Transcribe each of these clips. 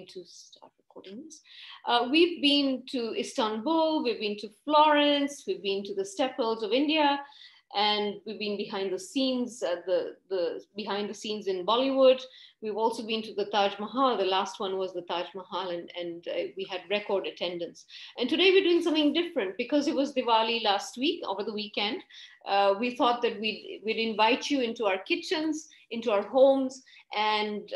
to start recording this. We've been to Istanbul, we've been to Florence, we've been to the steppes of India, and we've been behind the scenes, behind the scenes in Bollywood. We've also been to the Taj Mahal. The last one was the Taj Mahal, and we had record attendance. And today we're doing something different because it was Diwali last week, over the weekend. We thought that we'd invite you into our kitchens, into our homes, and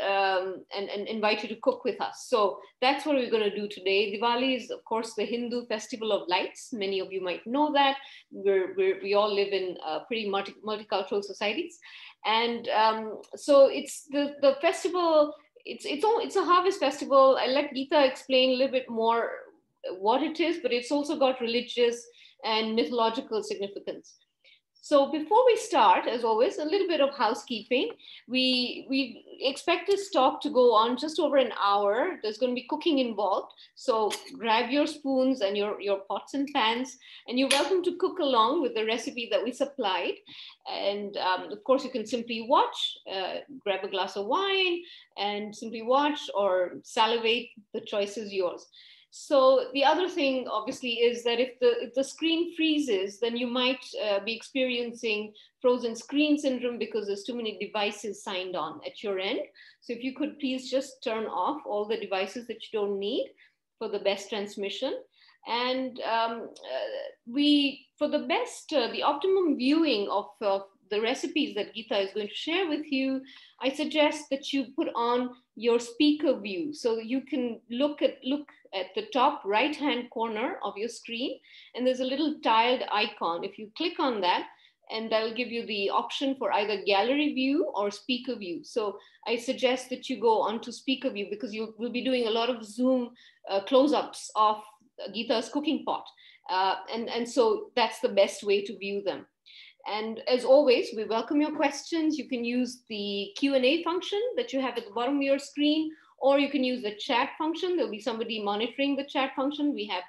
invite you to cook with us. So that's what we're going to do today. Diwali is, of course, the Hindu festival of lights. Many of you might know that. We all live in pretty multicultural societies. And so it's the festival, it's a harvest festival. I'll let Geeta explain a little bit more what it is, but it's also got religious and mythological significance. So before we start, as always, a little bit of housekeeping. We expect this talk to go on just over an hour. There's going to be cooking involved. So grab your spoons and your pots and pans, and you're welcome to cook along with the recipe that we supplied. And of course, you can simply watch, grab a glass of wine and simply watch, or salivate. The choice is yours. So the other thing, obviously, is that if the screen freezes, then you might be experiencing frozen screen syndrome because there's too many devices signed on at your end. So if you could please just turn off all the devices that you don't need for the best transmission. And for the optimum viewing of the recipes that Geeta is going to share with you, I suggest that you put on your speaker view so you can look at the top right-hand corner of your screen, and there's a little tiled icon. If you click on that, and that'll give you the option for either gallery view or speaker view. So I suggest that you go onto speaker view because you will be doing a lot of Zoom close-ups of Geeta's cooking pot. And so that's the best way to view them. And as always, we welcome your questions. You can use the Q&A function that you have at the bottom of your screen, or you can use the chat function. There'll be somebody monitoring the chat function. We have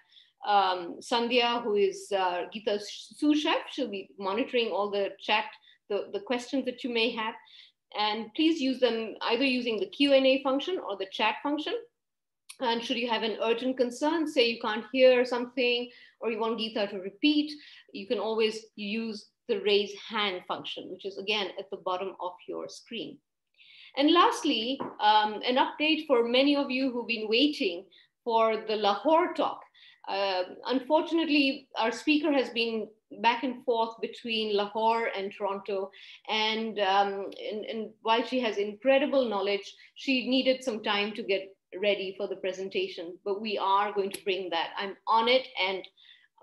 Sandhya, who is Geeta's sous chef. She'll be monitoring all the chat, the questions that you may have. And please use them either using the Q&A function or the chat function. And should you have an urgent concern, say you can't hear something, or you want Geeta to repeat, you can always use the raise hand function, which is again at the bottom of your screen. And lastly, an update for many of you who've been waiting for the Lahore talk. Unfortunately, our speaker has been back and forth between Lahore and Toronto. And while she has incredible knowledge, she needed some time to get ready for the presentation, but we are going to bring that. I'm on it, and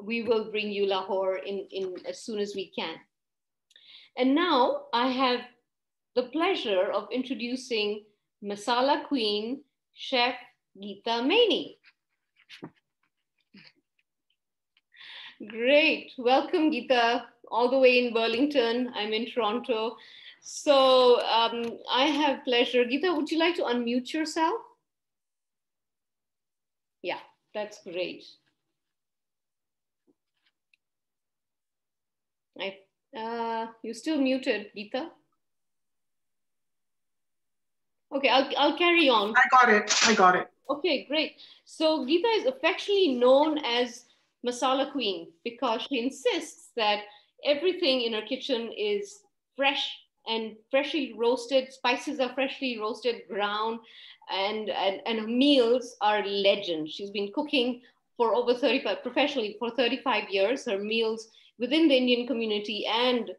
we will bring you Lahore in as soon as we can. And now I have the pleasure of introducing Masala Queen, Chef Geeta Maini. Great, welcome Geeta, all the way in Burlington. I'm in Toronto. So I have pleasure. Geeta, would you like to unmute yourself? Yeah, that's great. You're still muted, Geeta. Okay, I'll carry on. I got it. Okay, great. So Geeta is affectionately known as Masala Queen because she insists that everything in her kitchen is fresh and freshly roasted. Spices are freshly roasted, ground, and her meals are legend. She's been cooking for over 35, professionally for 35 years. Her meals within the Indian community and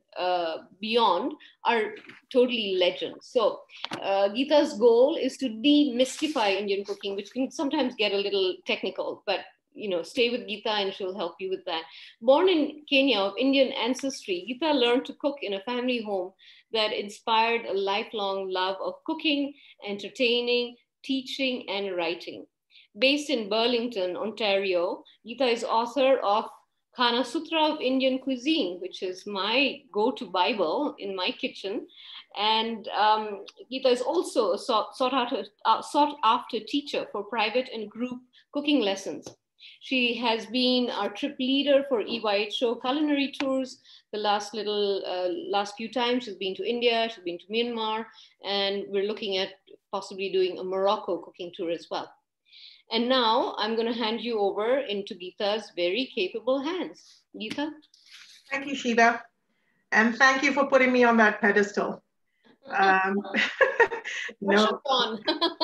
beyond are totally legend. So Geeta's goal is to demystify Indian cooking, which can sometimes get a little technical, but stay with Geeta and she'll help you with that. Born in Kenya of Indian ancestry, Geeta learned to cook in a family home that inspired a lifelong love of cooking, entertaining, teaching, and writing. Based in Burlington, Ontario, Geeta is author of Khana Sutra of Indian Cuisine, which is my go-to Bible in my kitchen. And Geeta is also a sought after teacher for private and group cooking lessons. She has been our trip leader for E.Y.H.O culinary tours. The last few times she's been to India, she's been to Myanmar, and we're looking at possibly doing a Morocco cooking tour as well. And now I'm going to hand you over into Geeta's very capable hands. Geeta? Thank you, Sheeta. And thank you for putting me on that pedestal. Um, Pressure's no, on.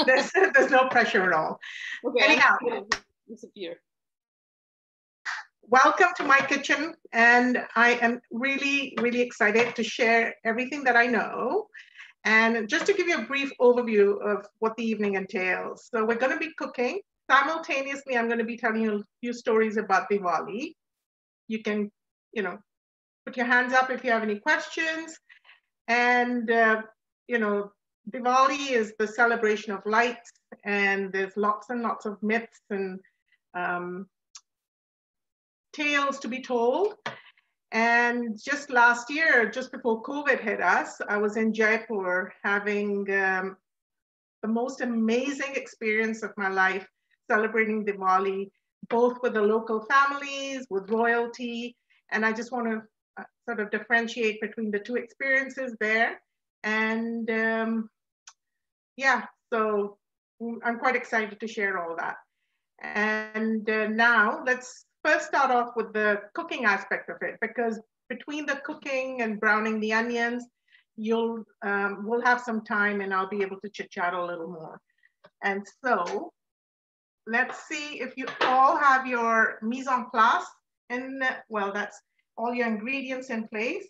there's no pressure at all. Okay, Anyhow, I'm going to disappear. Welcome to my kitchen. And I am really, really excited to share everything that I know. And just to give you a brief overview of what the evening entails. So we're going to be cooking. Simultaneously, I'm going to be telling you a few stories about Diwali. You can, put your hands up if you have any questions. And, Diwali is the celebration of lights, and there's lots and lots of myths and tales to be told. And just last year, just before COVID hit us, I was in Jaipur having the most amazing experience of my life, celebrating Diwali, both with the local families, with royalty. And I just want to sort of differentiate between the two experiences there. And so I'm quite excited to share all that. And now let's first start off with the cooking aspect of it, because between the cooking and browning the onions, we'll have some time and I'll be able to chit chat a little more. And so let's see if you all have your mise en place, and well, that's all your ingredients in place.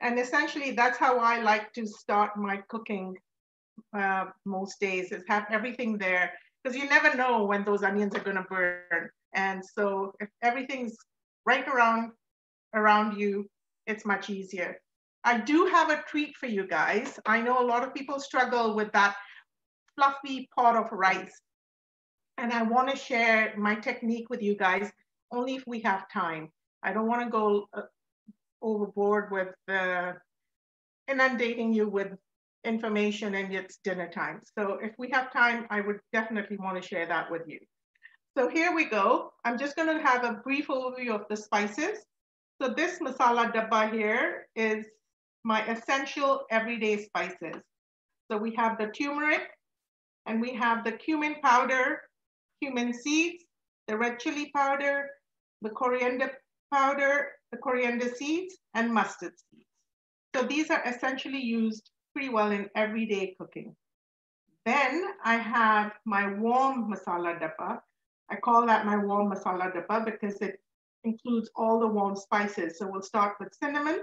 And essentially that's how I like to start my cooking most days, is have everything there, because you never know when those onions are going to burn. And so if everything's right around you, it's much easier. I do have a treat for you guys. I know a lot of people struggle with that fluffy pot of rice. And I want to share my technique with you guys only if we have time. I don't want to go overboard with inundating you with information and it's dinner time. So if we have time, I would definitely want to share that with you. So here we go. I'm just going to have a brief overview of the spices. So this masala dabba here is my essential everyday spices. So we have the turmeric, and we have the cumin powder, cumin seeds, the red chili powder, the coriander powder, the coriander seeds, and mustard seeds. So these are essentially used pretty well in everyday cooking. Then I have my warm masala dabba. I call that my warm masala dabba because it includes all the warm spices. So we'll start with cinnamon,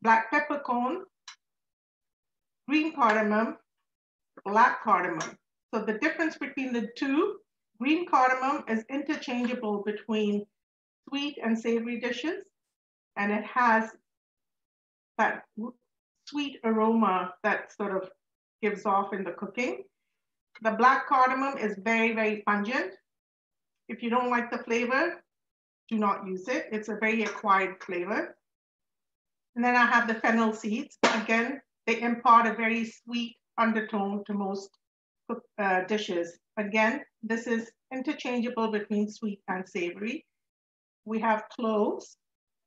black peppercorn, green cardamom, black cardamom. So the difference between the two, green cardamom is interchangeable between sweet and savory dishes, and it has that sweet aroma that sort of gives off in the cooking. The black cardamom is very, very pungent. If you don't like the flavor, do not use it. It's a very acquired flavor. And then I have the fennel seeds. Again, they impart a very sweet undertone to most dishes. Again, this is interchangeable between sweet and savory. We have cloves.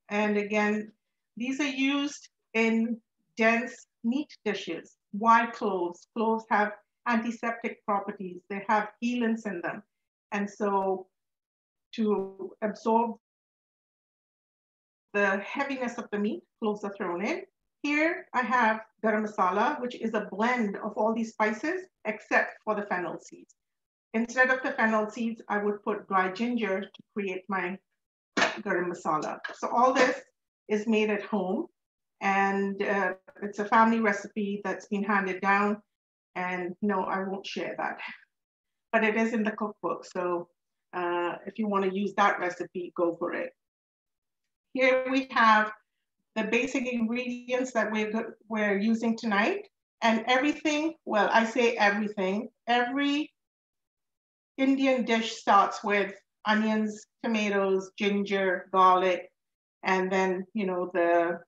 And again, these are used in dense meat dishes. Why cloves? Cloves have antiseptic properties. They have helants in them. And so to absorb the heaviness of the meat, cloves are thrown in. Here I have garam masala, which is a blend of all these spices, except for the fennel seeds. Instead of the fennel seeds, I would put dry ginger to create my garam masala. So all this is made at home, and it's a family recipe that's been handed down. And no, I won't share that, but it is in the cookbook. So if you want to use that recipe, go for it. Here we have the basic ingredients that we're using tonight, and everything, well, I say everything, every Indian dish starts with onions, tomatoes, ginger, garlic, and then, the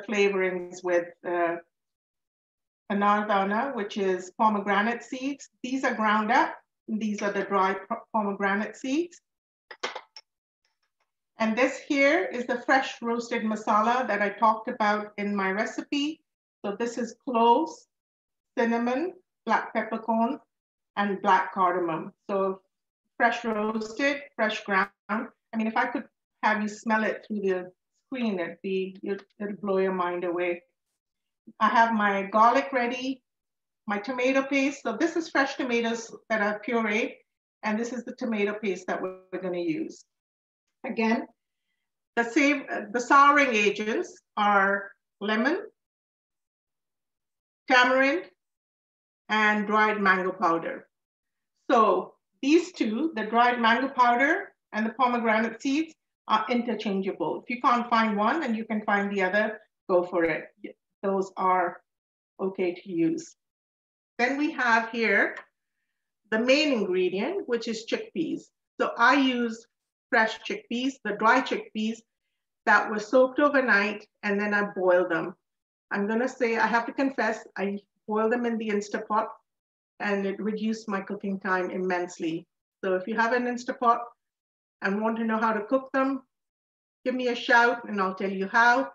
flavorings with anardana, which is pomegranate seeds. These are ground up. These are the dry pomegranate seeds. And this here is the fresh roasted masala that I talked about in my recipe. So this is cloves, cinnamon, black peppercorn, and black cardamom. So fresh roasted, fresh ground. I mean, if I could have you smell it through the screen, it'll blow your mind away. I have my garlic ready, my tomato paste. So this is fresh tomatoes that are pureed, and this is the tomato paste that we're going to use. Again, the souring agents are lemon, tamarind, and dried mango powder. So these two, the dried mango powder and the pomegranate seeds, are interchangeable. If you can't find one and you can find the other, go for it. Those are okay to use. Then we have here the main ingredient, which is chickpeas. So I use fresh chickpeas, the dry chickpeas that were soaked overnight, and then I boil them. I'm gonna say, I have to confess, I boil them in the Instapot, and it reduced my cooking time immensely. So if you have an Instapot and want to know how to cook them, give me a shout and I'll tell you how.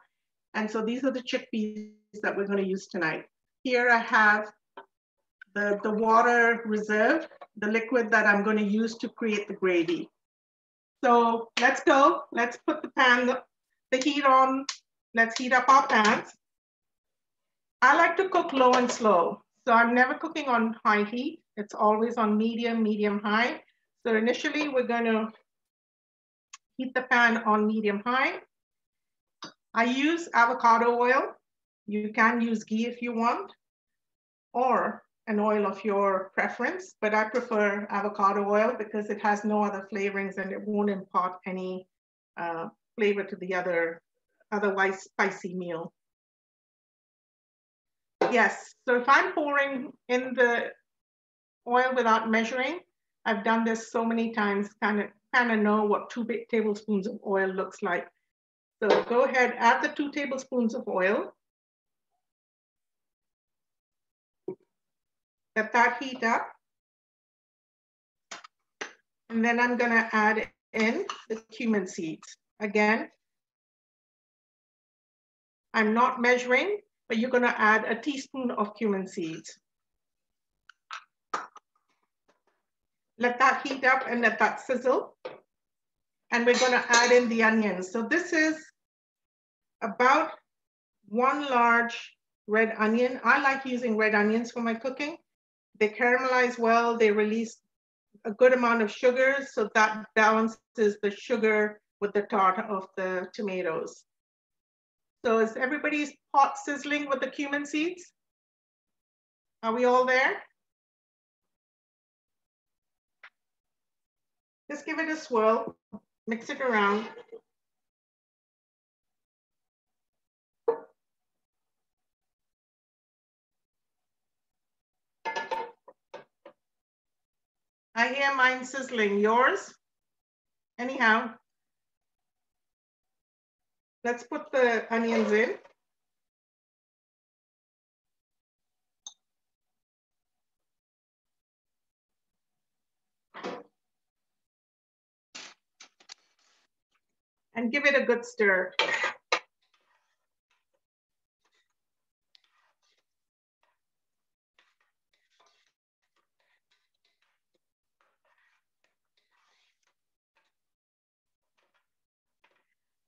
And so these are the chickpeas that we're going to use tonight. Here I have the water reserve, the liquid that I'm going to use to create the gravy. So let's go. Let's put the heat on. Let's heat up our pans. I like to cook low and slow. So I'm never cooking on high heat. It's always on medium, medium high. So initially we're going to heat the pan on medium high. I use avocado oil. You can use ghee if you want, or an oil of your preference, but I prefer avocado oil because it has no other flavorings and it won't impart any flavor to the otherwise spicy meal. Yes, so if I'm pouring in the oil without measuring, I've done this so many times, kind of know what 2 tablespoons of oil looks like. So go ahead, add the 2 tablespoons of oil. Let that heat up. And then I'm gonna add in the cumin seeds. Again, I'm not measuring, but you're gonna add a teaspoon of cumin seeds. Let that heat up and let that sizzle. And we're gonna add in the onions. So this is about 1 large red onion. I like using red onions for my cooking. They caramelize well, they release a good amount of sugar, so that balances the sugar with the tart of the tomatoes. So is everybody's pot sizzling with the cumin seeds? Are we all there? Just give it a swirl, mix it around. I hear mine sizzling. Yours? Anyhow, let's put the onions in. And give it a good stir.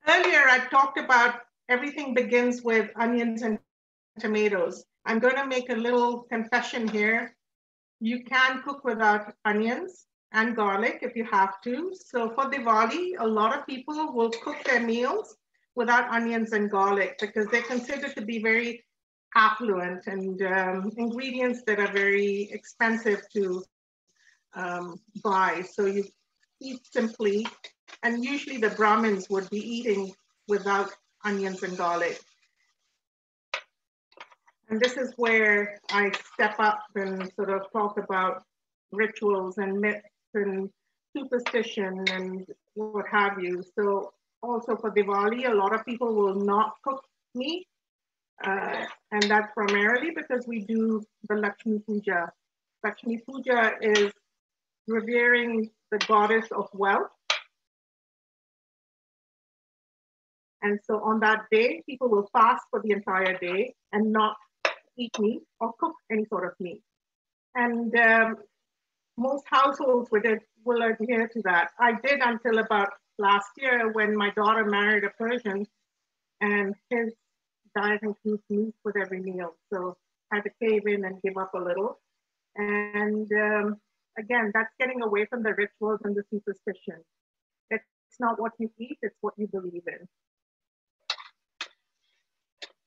Earlier, I talked about everything begins with onions and tomatoes. I'm going to make a little confession here. You can cook without onions and garlic if you have to. So for Diwali, a lot of people will cook their meals without onions and garlic because they're considered to be very affluent and ingredients that are very expensive to buy. So you eat simply, and usually the Brahmins would be eating without onions and garlic. And this is where I step up and sort of talk about rituals and myths and superstition and what have you. So also for Diwali, a lot of people will not cook meat. And that's primarily because we do the Lakshmi Puja. Lakshmi Puja is revering the goddess of wealth. And so on that day, people will fast for the entire day and not eat meat or cook any sort of meat. And most households will adhere to that. I did until about last year when my daughter married a Persian and his diet includes meat with every meal. So I had to cave in and give up a little. And again, that's getting away from the rituals and the superstition. It's not what you eat, it's what you believe in.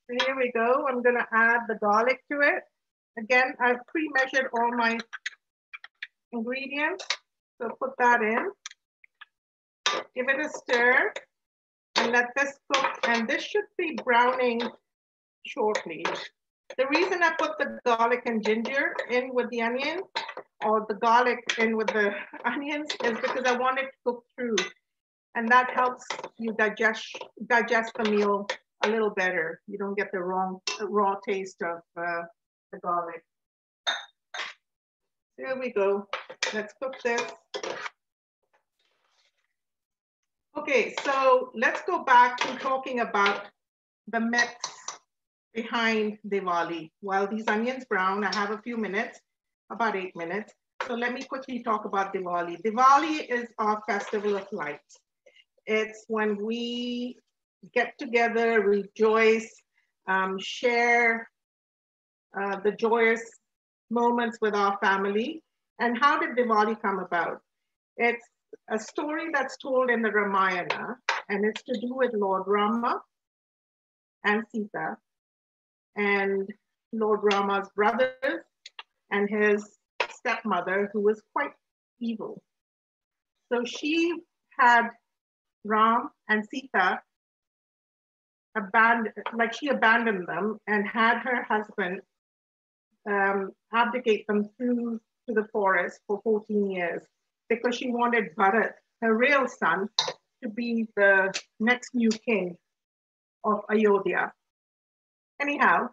So here we go. I'm going to add the garlic to it. Again, I've pre-measured all my ingredients. So put that in. Give it a stir and let this cook. And this should be browning shortly. The reason I put the garlic and ginger in with the onion, or the garlic in with the onions, is because I want it to cook through. And that helps you digest the meal a little better. You don't get the raw taste of the garlic. There we go. Let's cook this. Okay, so let's go back to talking about the myths behind Diwali. While these onions brown, I have a few minutes, about 8 minutes. So let me quickly talk about Diwali. Diwali is our festival of lights. It's when we get together, rejoice, share the joyous moments with our family. And how did Diwali come about? It's a story that's told in the Ramayana, and it's to do with Lord Rama and Sita, and Lord Rama's brothers and his stepmother, who was quite evil. So she had Ram and Sita abandoned them and had her husband abdicate them through to the forest for 14 years because she wanted Bharat, her real son, to be the next new king of Ayodhya. Anyhow,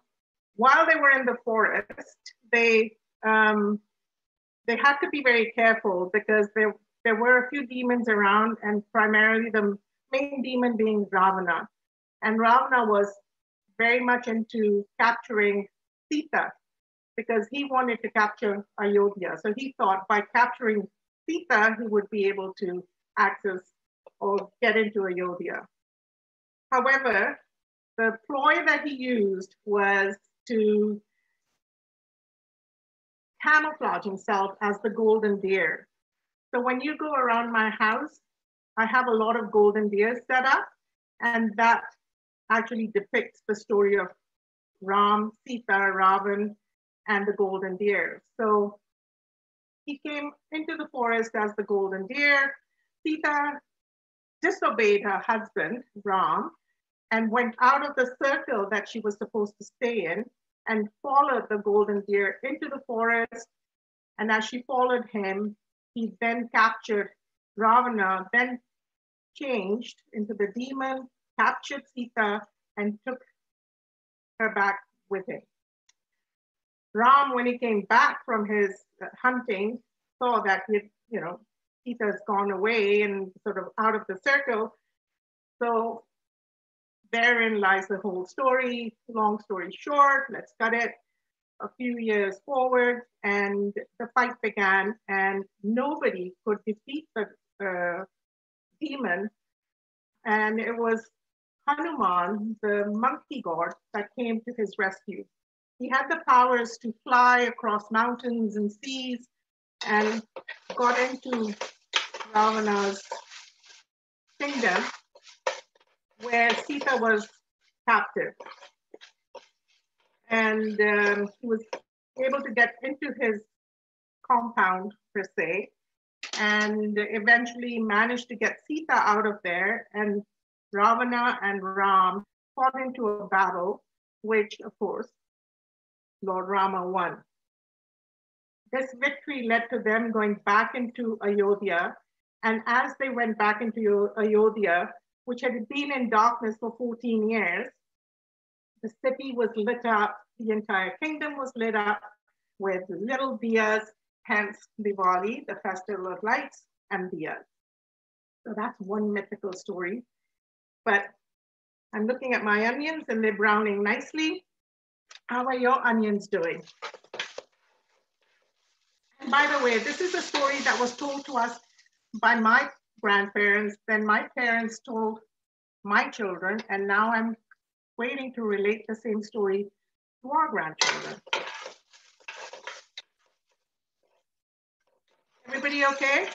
while they were in the forest, they had to be very careful because there were a few demons around, and primarily the main demon being Ravana. And Ravana was very much into capturing Sita because he wanted to capture Ayodhya. So he thought by capturing Sita, he would be able to access or get into Ayodhya. However, the ploy that he used was to camouflage himself as the golden deer. So when you go around my house, I have a lot of golden deer set up, and that actually depicts the story of Ram, Sita, Ravan, and the golden deer. So he came into the forest as the golden deer. Sita disobeyed her husband, Ram, and went out of the circle that she was supposed to stay in and followed the golden deer into the forest. And as she followed him, he then captured Ravana, then changed into the demon, captured Sita, and took her back with him. Ram, when he came back from his hunting, saw that Sita's gone away and sort of out of the circle. So therein lies the whole story. Long story short, let's cut it a few years forward, and the fight began, and nobody could defeat the demon. And it was Hanuman, the monkey god, that came to his rescue. He had the powers to fly across mountains and seas and got into Ravana's kingdom where Sita was captive. And he was able to get into his compound, per se, and eventually managed to get Sita out of there. And Ravana and Ram fought into a battle, which, of course, Lord Rama won. This victory led to them going back into Ayodhya. And as they went back into Ayodhya, which had been in darkness for 14 years, the city was lit up, the entire kingdom was lit up with little diyas, hence Diwali, the festival of lights and diyas. So that's one mythical story. But I'm looking at my onions and they're browning nicely. How are your onions doing? by the way, this is a story that was told to us by my grandparents, then my parents told my children, and now I'm waiting to relate the same story to our grandchildren. Everybody okay?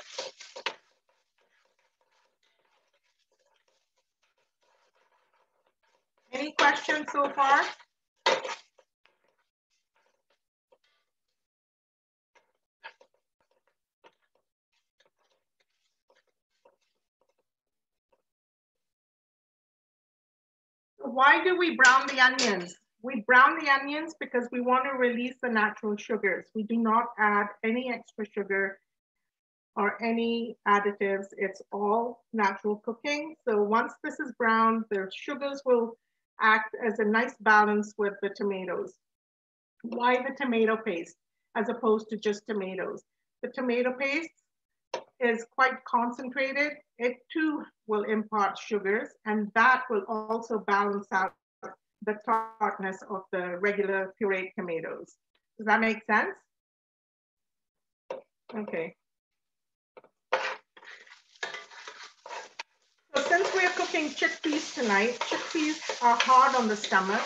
Any questions so far? Why do we brown the onions? We brown the onions because we want to release the natural sugars. We do not add any extra sugar or any additives. It's all natural cooking. So once this is browned, the sugars will act as a nice balance with the tomatoes. Why the tomato paste as opposed to just tomatoes? The tomato paste is quite concentrated. It too will impart sugars, and that will also balance out the tartness of the regular pureed tomatoes. Does that make sense? Okay. So since we're cooking chickpeas tonight, chickpeas are hard on the stomach.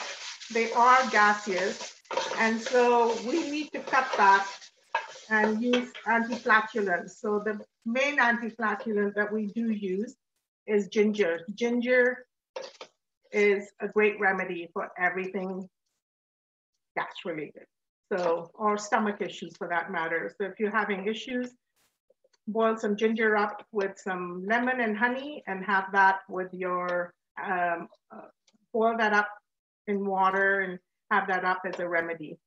They are gaseous, and so we need to cut back and use antiflatulence. So the main antiflatulent that we do use is ginger. Ginger is a great remedy for everything gas related. So, or stomach issues for that matter. So if you're having issues, boil some ginger up with some lemon and honey and have that with your, boil that up in water and have that up as a remedy.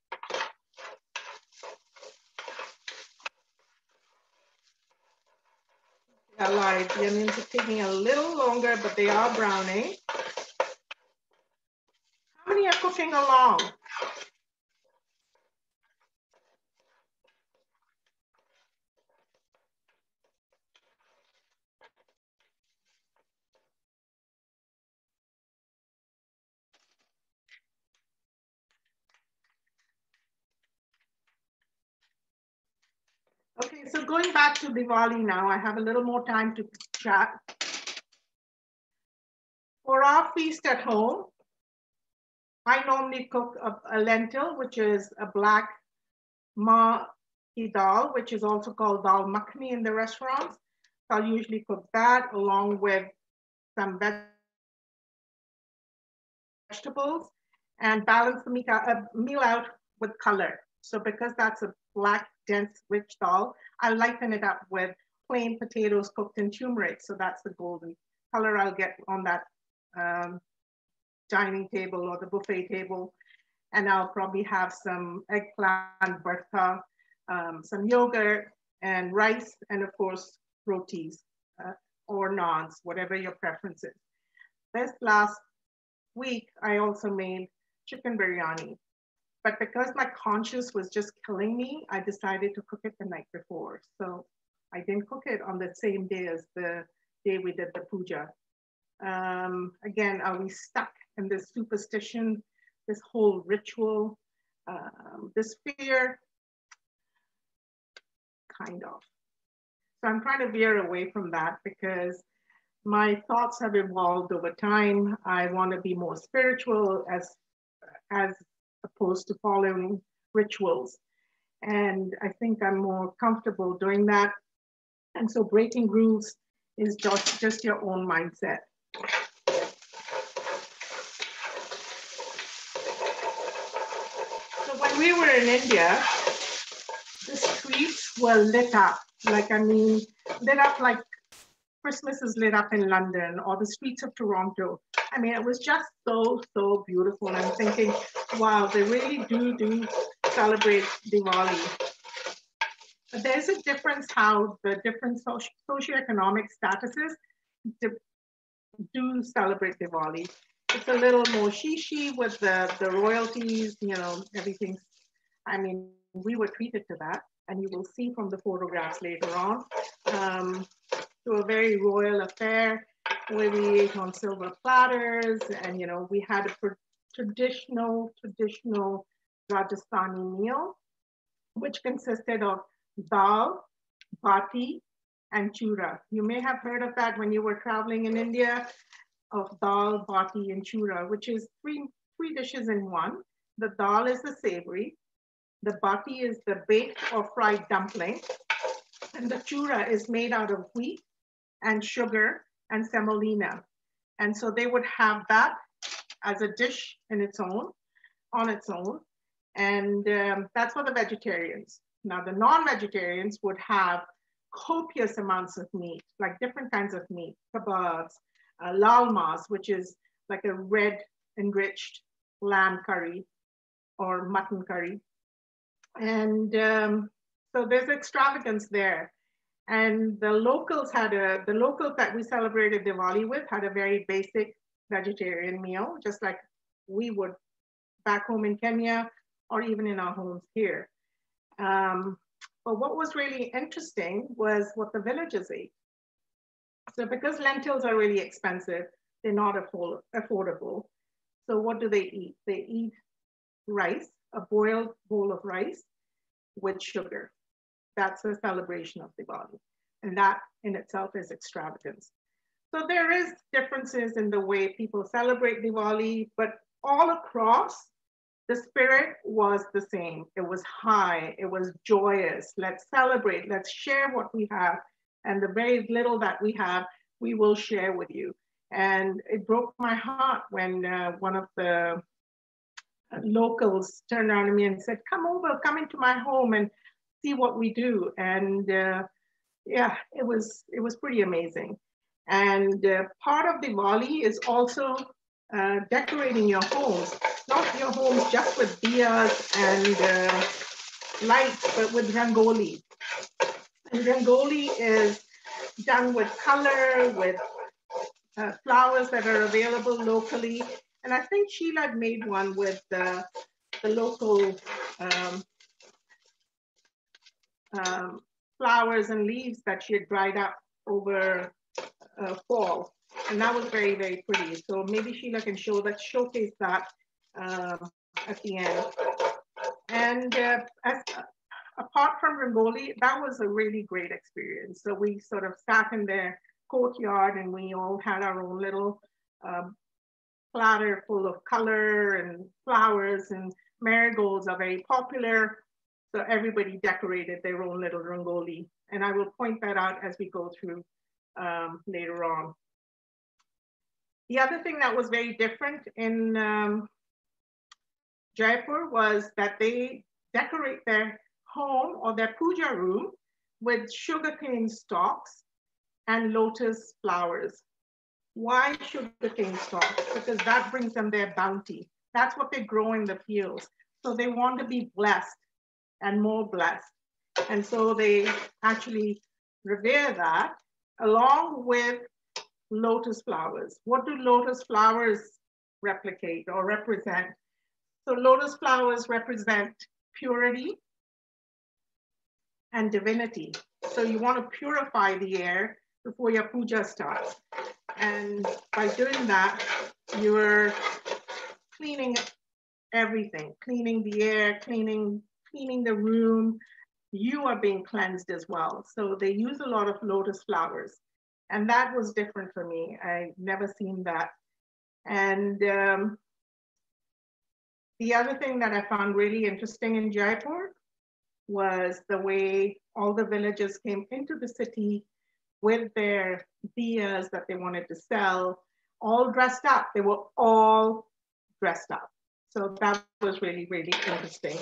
I lied, the onions are taking a little longer, but they are browning. How many are cooking along? Okay, so going back to Diwali now, I have a little more time to chat. For our feast at home, I normally cook a lentil, which is a black ma ki dal, which is also called dal makhni in the restaurants. So I'll usually cook that along with some vegetables and balance the meal out with color. So because that's a black, dense, rich dal, I lighten it up with plain potatoes cooked in turmeric. So that's the golden color I'll get on that dining table or the buffet table. And I'll probably have some eggplant, bartha, some yogurt and rice, and of course, rotis or naans, whatever your preference is. This last week, I also made chicken biryani. But because my conscience was just killing me, I decided to cook it the night before. So I didn't cook it on the same day as the day we did the puja. Again, are we stuck in this superstition, this whole ritual, this fear? Kind of. So I'm trying to veer away from that because my thoughts have evolved over time. I want to be more spiritual as opposed to following rituals. And I think I'm more comfortable doing that. And so breaking rules is just your own mindset. So when we were in India, the streets were lit up. Like, I mean, lit up like Christmas is lit up in London or the streets of Toronto. I mean, it was just so, so beautiful. And I'm thinking, wow, they really do celebrate Diwali. But there's a difference how the different socioeconomic statuses do celebrate Diwali. It's a little more shishi with the royalties, you know, everything. I mean, we were treated to that. And you will see from the photographs later on, to a very royal affair where we ate on silver platters, and you know, we had a traditional Rajasthani meal, which consisted of dal, bati, and chura. You may have heard of that when you were traveling in India, of dal, bati, and chura, which is three dishes in one. The dal is the savory, the bati is the baked or fried dumpling, and the chura is made out of wheat and sugar and semolina. And so they would have that as a dish in its own, on its own. And that's for the vegetarians. Now the non-vegetarians would have copious amounts of meat, like different kinds of meat, kebabs, lal mas, which is like a red enriched lamb curry or mutton curry. And so there's extravagance there. And the locals that we celebrated Diwali with had a very basic vegetarian meal, just like we would back home in Kenya or even in our homes here. But what was really interesting was what the villagers ate. So because lentils are really expensive, they're not affordable. So what do they eat? They eat rice, a boiled bowl of rice with sugar. That's a celebration of Diwali. And that in itself is extravagance. So there is differences in the way people celebrate Diwali, but all across, the spirit was the same. It was high, it was joyous. Let's celebrate, let's share what we have. And the very little that we have, we will share with you. And it broke my heart when one of the locals turned around to me and said, come over, come into my home and see what we do. And yeah, it was pretty amazing. And part of Diwali is also decorating your homes, not your homes just with diyas and lights, but with rangoli. And rangoli is done with color, with flowers that are available locally. And I think Sheila made one with the local flowers and leaves that she had dried up over fall. And that was very, very pretty. So maybe Sheila can showcase that at the end. And apart from Rangoli, that was a really great experience. So we sort of sat in their courtyard and we all had our own little platter full of color and flowers, and marigolds are very popular. So everybody decorated their own little rangoli. And I will point that out as we go through later on. The other thing that was very different in Jaipur was that they decorate their home or their puja room with sugarcane stalks and lotus flowers. Why sugarcane stalks? Because that brings them their bounty. That's what they grow in the fields. So they want to be blessed and more blessed. And so they actually revere that along with lotus flowers. What do lotus flowers replicate or represent? So lotus flowers represent purity and divinity. So you want to purify the air before your puja starts. And by doing that, you're cleaning everything, cleaning the air, cleaning the room. You are being cleansed as well. So they use a lot of lotus flowers. And that was different for me. I've never seen that. And the other thing that I found really interesting in Jaipur was the way all the villagers came into the city with their diyas that they wanted to sell, all dressed up. They were all dressed up. So that was really, really interesting.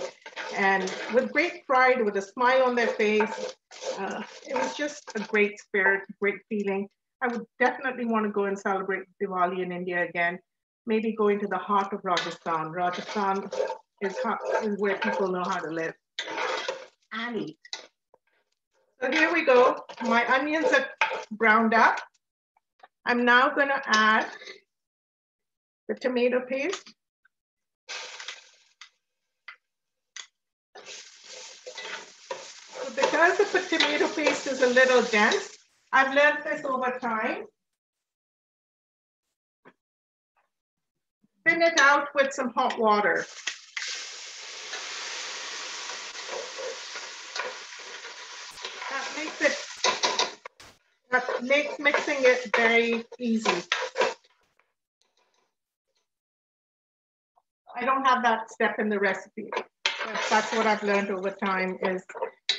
And with great pride, with a smile on their face, it was just a great spirit, great feeling. I would definitely want to go and celebrate Diwali in India again. Maybe go into the heart of Rajasthan. Rajasthan is where people know how to live and eat. So here we go. My onions are browned up. I'm now going to add the tomato paste. So because the tomato paste is a little dense, I've left this over time. Thin it out with some hot water. makes mixing it very easy. I don't have that step in the recipe. That's what I've learned over time, is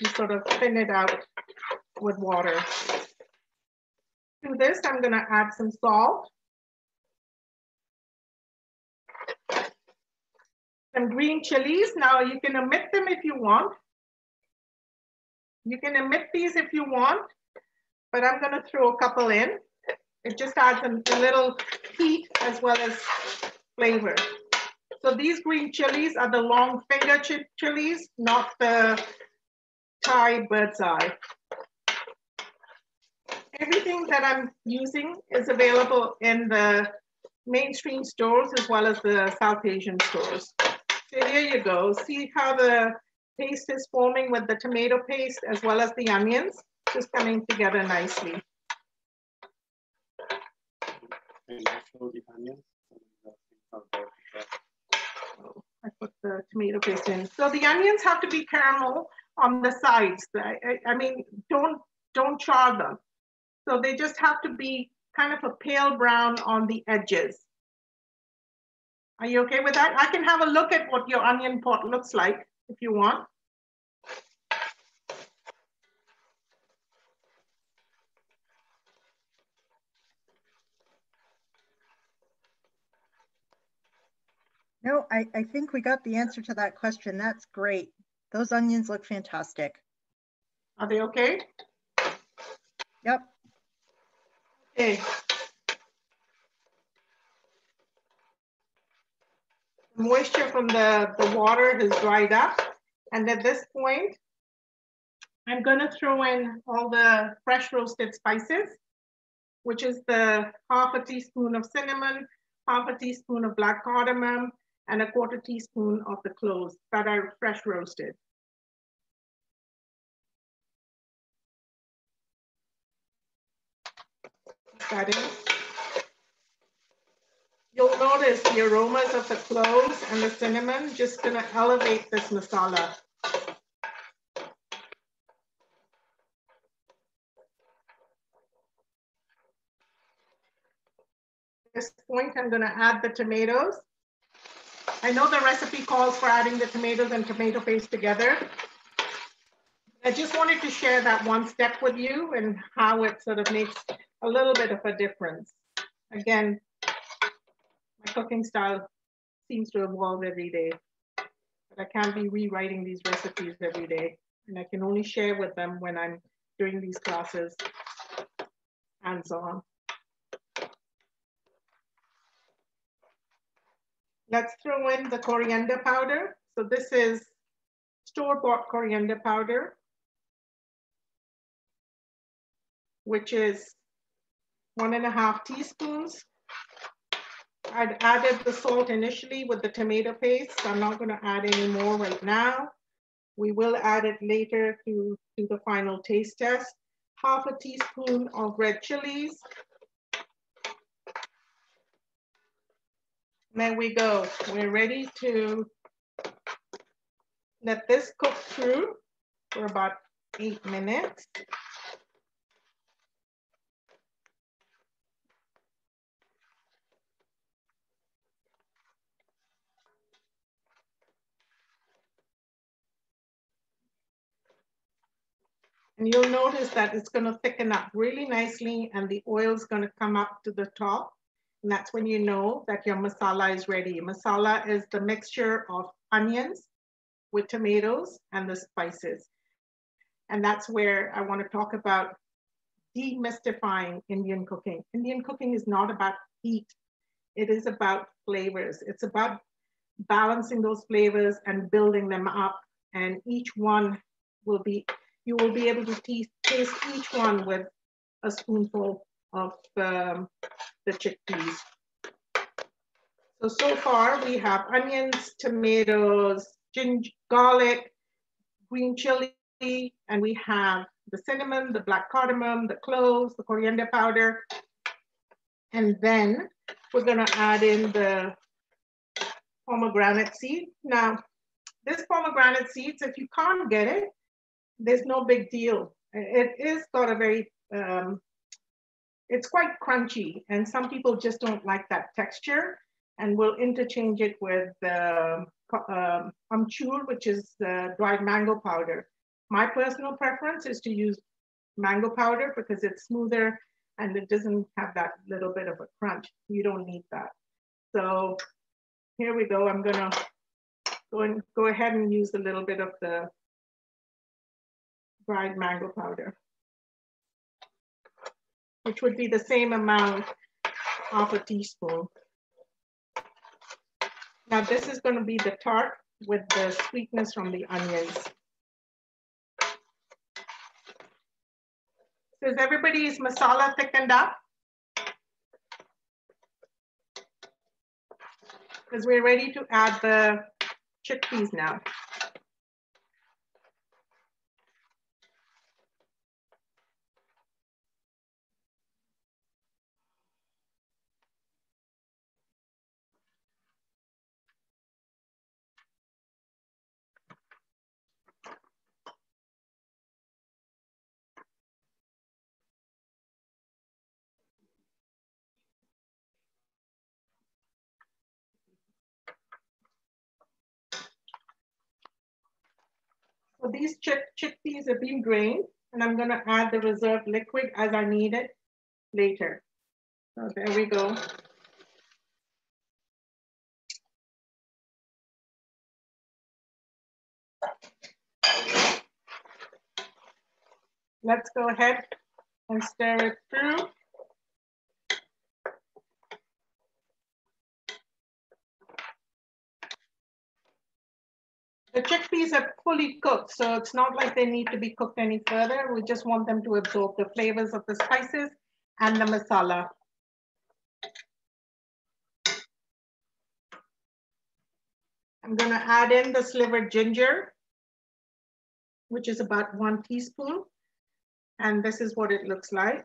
you sort of thin it out with water. To this, I'm going to add some salt, some green chilies. Now you can omit them if you want. You can omit these if you want, but I'm going to throw a couple in. It just adds a little heat as well as flavor. So these green chilies are the long finger chilies, not the Thai bird's eye. Everything that I'm using is available in the mainstream stores as well as the South Asian stores. So here you go. See how the paste is forming with the tomato paste as well as the onions, just coming together nicely. I put the tomato paste in. So the onions have to be caramel on the sides. I mean, don't char them. So they just have to be kind of a pale brown on the edges. Are you okay with that? I can have a look at what your onion pot looks like if you want. No, I think we got the answer to that question. That's great. Those onions look fantastic. Are they okay? Yep. Okay. The moisture from the water has dried up. And at this point, I'm going to throw in all the fresh roasted spices, which is the half a teaspoon of cinnamon, half a teaspoon of black cardamom, and a quarter teaspoon of the cloves that are fresh roasted. That in. You'll notice the aromas of the cloves and the cinnamon just gonna elevate this masala. At this point, I'm gonna add the tomatoes. I know the recipe calls for adding the tomatoes and tomato paste together. I just wanted to share that one step with you and how it sort of makes a little bit of a difference. Again, my cooking style seems to evolve every day, but I can't be rewriting these recipes every day. And I can only share with them when I'm doing these classes hands-on. Let's throw in the coriander powder. So this is store-bought coriander powder, which is 1.5 teaspoons. I'd added the salt initially with the tomato paste, so I'm not going to add any more right now. We will add it later to the final taste test. Half a teaspoon of red chilies. There we go. We're ready to let this cook through for about 8 minutes. And you'll notice that it's going to thicken up really nicely and the oil is going to come up to the top. And that's when you know that your masala is ready. Masala is the mixture of onions with tomatoes and the spices. And that's where I want to talk about demystifying Indian cooking. Indian cooking is not about heat. It is about flavors. It's about balancing those flavors and building them up. And each one will be, you will be able to taste each one with a spoonful of the chickpeas. So far we have onions, tomatoes, ginger, garlic, green chili, and we have the cinnamon, the black cardamom, the cloves, the coriander powder. And then we're gonna add in the pomegranate seed. Now, this pomegranate seeds, if you can't get it, there's no big deal. It is got a very, it's quite crunchy, and some people just don't like that texture, and will interchange it with amchur, which is dried mango powder. My personal preference is to use mango powder because it's smoother and it doesn't have that little bit of a crunch. You don't need that. So here we go. I'm gonna go ahead and use a little bit of the dried mango powder, which would be the same amount of a teaspoon. Now this is going to be the tart with the sweetness from the onions. So is everybody's masala thickened up? Because we're ready to add the chickpeas now. So these chickpeas have been drained, and I'm going to add the reserved liquid as I need it later. So there we go. Let's go ahead and stir it through. The chickpeas are fully cooked, so it's not like they need to be cooked any further. We just want them to absorb the flavors of the spices and the masala. I'm going to add in the slivered ginger, which is about 1 teaspoon. And this is what it looks like.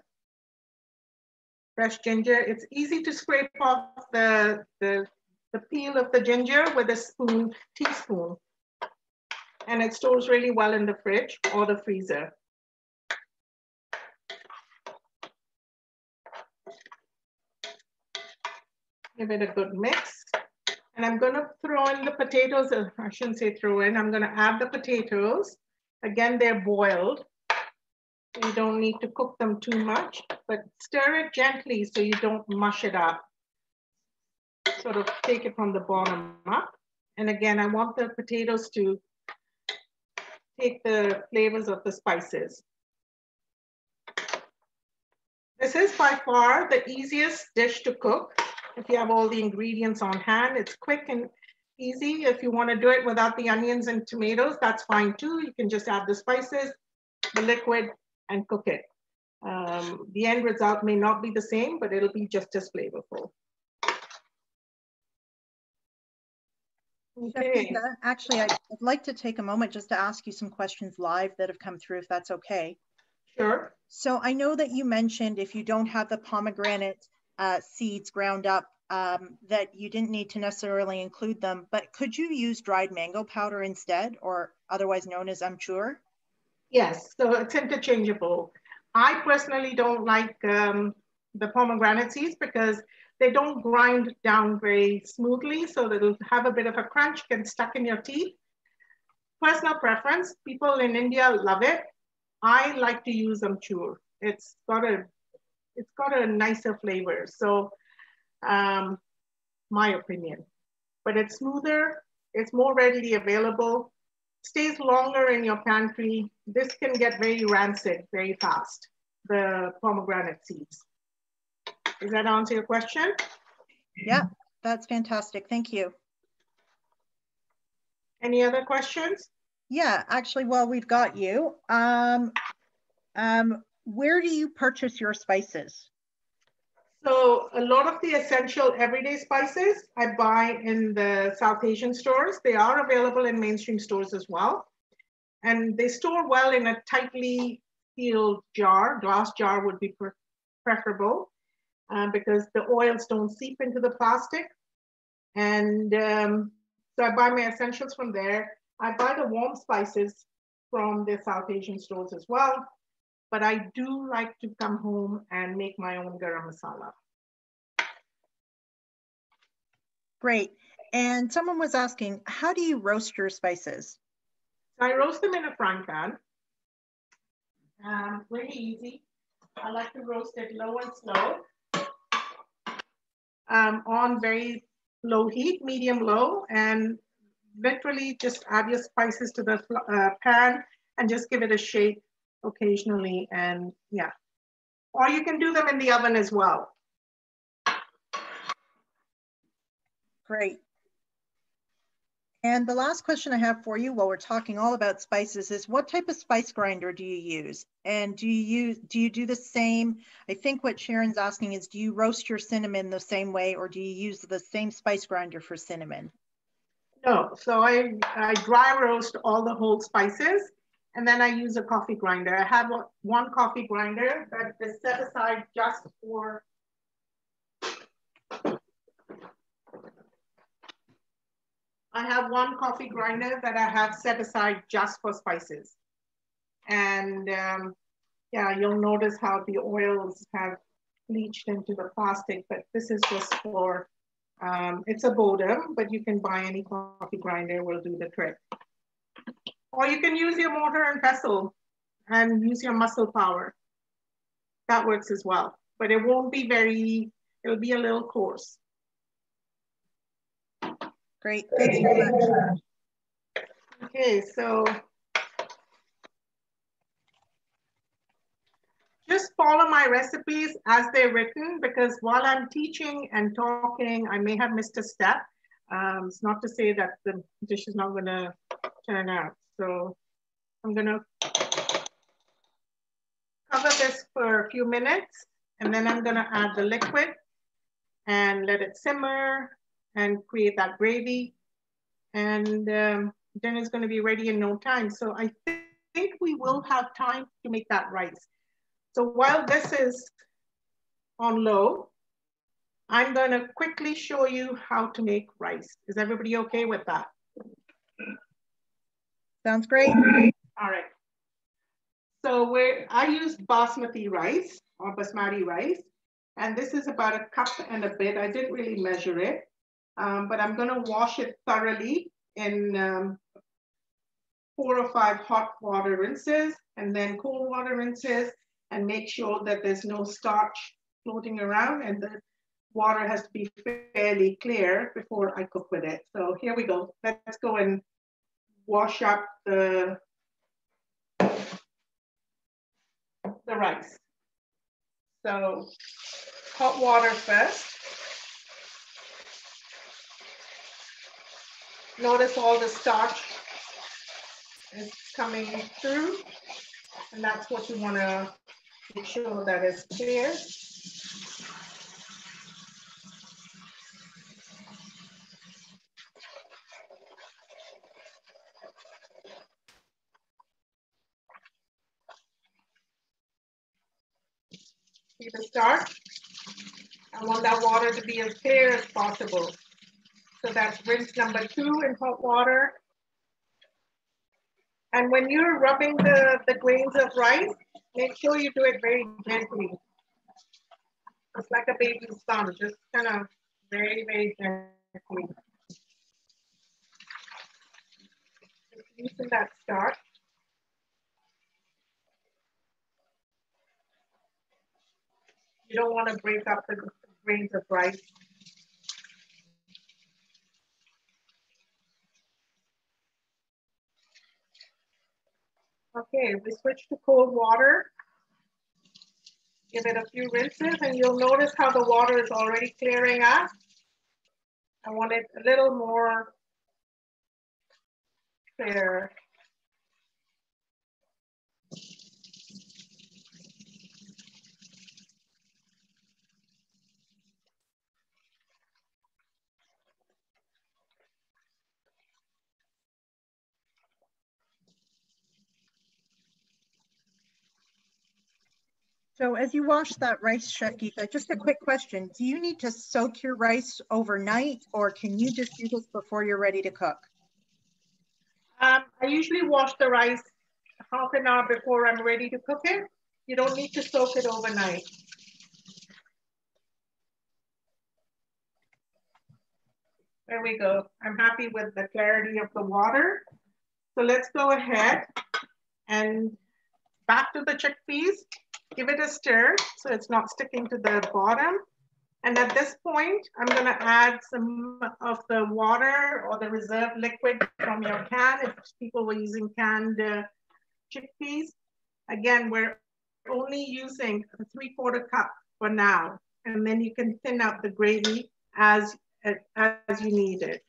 Fresh ginger. It's easy to scrape off the peel of the ginger with a teaspoon. And it stores really well in the fridge or the freezer. Give it a good mix. And I'm going to throw in the potatoes. I shouldn't say throw in. I'm going to add the potatoes. Again, they're boiled. You don't need to cook them too much, but stir it gently so you don't mush it up. Sort of take it from the bottom up. And again, I want the potatoes to take the flavors of the spices. This is by far the easiest dish to cook. If you have all the ingredients on hand, it's quick and easy. If you want to do it without the onions and tomatoes, that's fine too. You can just add the spices, the liquid, and cook it. The end result may not be the same, but it'll be just as flavorful. Okay. Geeta, actually, I'd like to take a moment just to ask you some questions live that have come through, if that's okay. Sure. So I know that you mentioned if you don't have the pomegranate seeds ground up, that you didn't need to necessarily include them, but could you use dried mango powder instead, or otherwise known as amchur? Yes, so it's interchangeable. I personally don't like the pomegranate seeds because they don't grind down very smoothly, so it'll have a bit of a crunch, get stuck in your teeth. Personal preference, people in India love it. I like to use amchur. It's got a nicer flavor, so my opinion. But it's smoother, it's more readily available, stays longer in your pantry. This can get very rancid very fast, the pomegranate seeds. Does that answer your question? Yeah, that's fantastic. Thank you. Any other questions? Yeah, actually, while we've got you, where do you purchase your spices? So a lot of the essential everyday spices I buy in the South Asian stores. They are available in mainstream stores as well. And they store well in a tightly sealed jar. Glass jar would be preferable because the oils don't seep into the plastic. And so I buy my essentials from there. I buy the warm spices from the South Asian stores as well. but I do like to come home and make my own garam masala. Great. And someone was asking, how do you roast your spices? So I roast them in a frying pan. Really easy. I like to roast it low and slow. On very low heat, medium low, and literally just add your spices to the pan and just give it a shake occasionally. And yeah, or you can do them in the oven as well. Great. And the last question I have for you while we're talking all about spices is, what type of spice grinder do you use? And do you do the same? I think what Sharon's asking is, do you roast your cinnamon the same way, or do you use the same spice grinder for cinnamon? No, so I dry roast all the whole spices, and then I use a coffee grinder. I have one coffee grinder that is set aside just for spices. And yeah, you'll notice how the oils have leached into the plastic, but this is just for, it's a Bodum, but you can buy any coffee grinder, will do the trick. Or you can use your mortar and pestle and use your muscle power. That works as well, but it won't be it'll be a little coarse. Great, thanks very much. Okay, so just follow my recipes as they're written, because while I'm teaching and talking, I may have missed a step. It's not to say that the dish is not gonna turn out. So I'm gonna cover this for a few minutes, and then I'm gonna add the liquid and let it simmer and create that gravy. And then it's gonna be ready in no time. So I think we will have time to make that rice. So while this is on low, I'm gonna quickly show you how to make rice. Is everybody okay with that? Sounds great. All right. So I use basmati rice or basmati rice, and this is about a cup and a bit. I didn't really measure it, but I'm gonna wash it thoroughly in 4 or 5 hot water rinses, and then cold water rinses, and make sure that there's no starch floating around, and the water has to be fairly clear before I cook with it. So here we go. Let's go and wash up the rice. So hot water first. Notice all the starch is coming through, and that's what you want to make sure that it's clear. See the starch? I want that water to be as clear as possible. So that's rinse number 2 in hot water. And when you're rubbing the grains of rice, make sure you do it very gently. It's like a baby sponge, just kind of very, very gently. Just loosen that starch. You don't want to break up the grains of rice. Okay, we switch to cold water. Give it a few rinses, and you'll notice how the water is already clearing up. I want it a little more clear. So as you wash that rice, Chef Geeta, just a quick question. Do you need to soak your rice overnight, or can you just do this before you're ready to cook? I usually wash the rice half an hour before I'm ready to cook it. You don't need to soak it overnight. There we go. I'm happy with the clarity of the water. So let's go ahead and back to the chickpeas. Give it a stir so it's not sticking to the bottom. And at this point, I'm gonna add some of the water or the reserved liquid from your can if people were using canned chickpeas. Again, we're only using a 3/4 cup for now. And then you can thin out the gravy as you need it.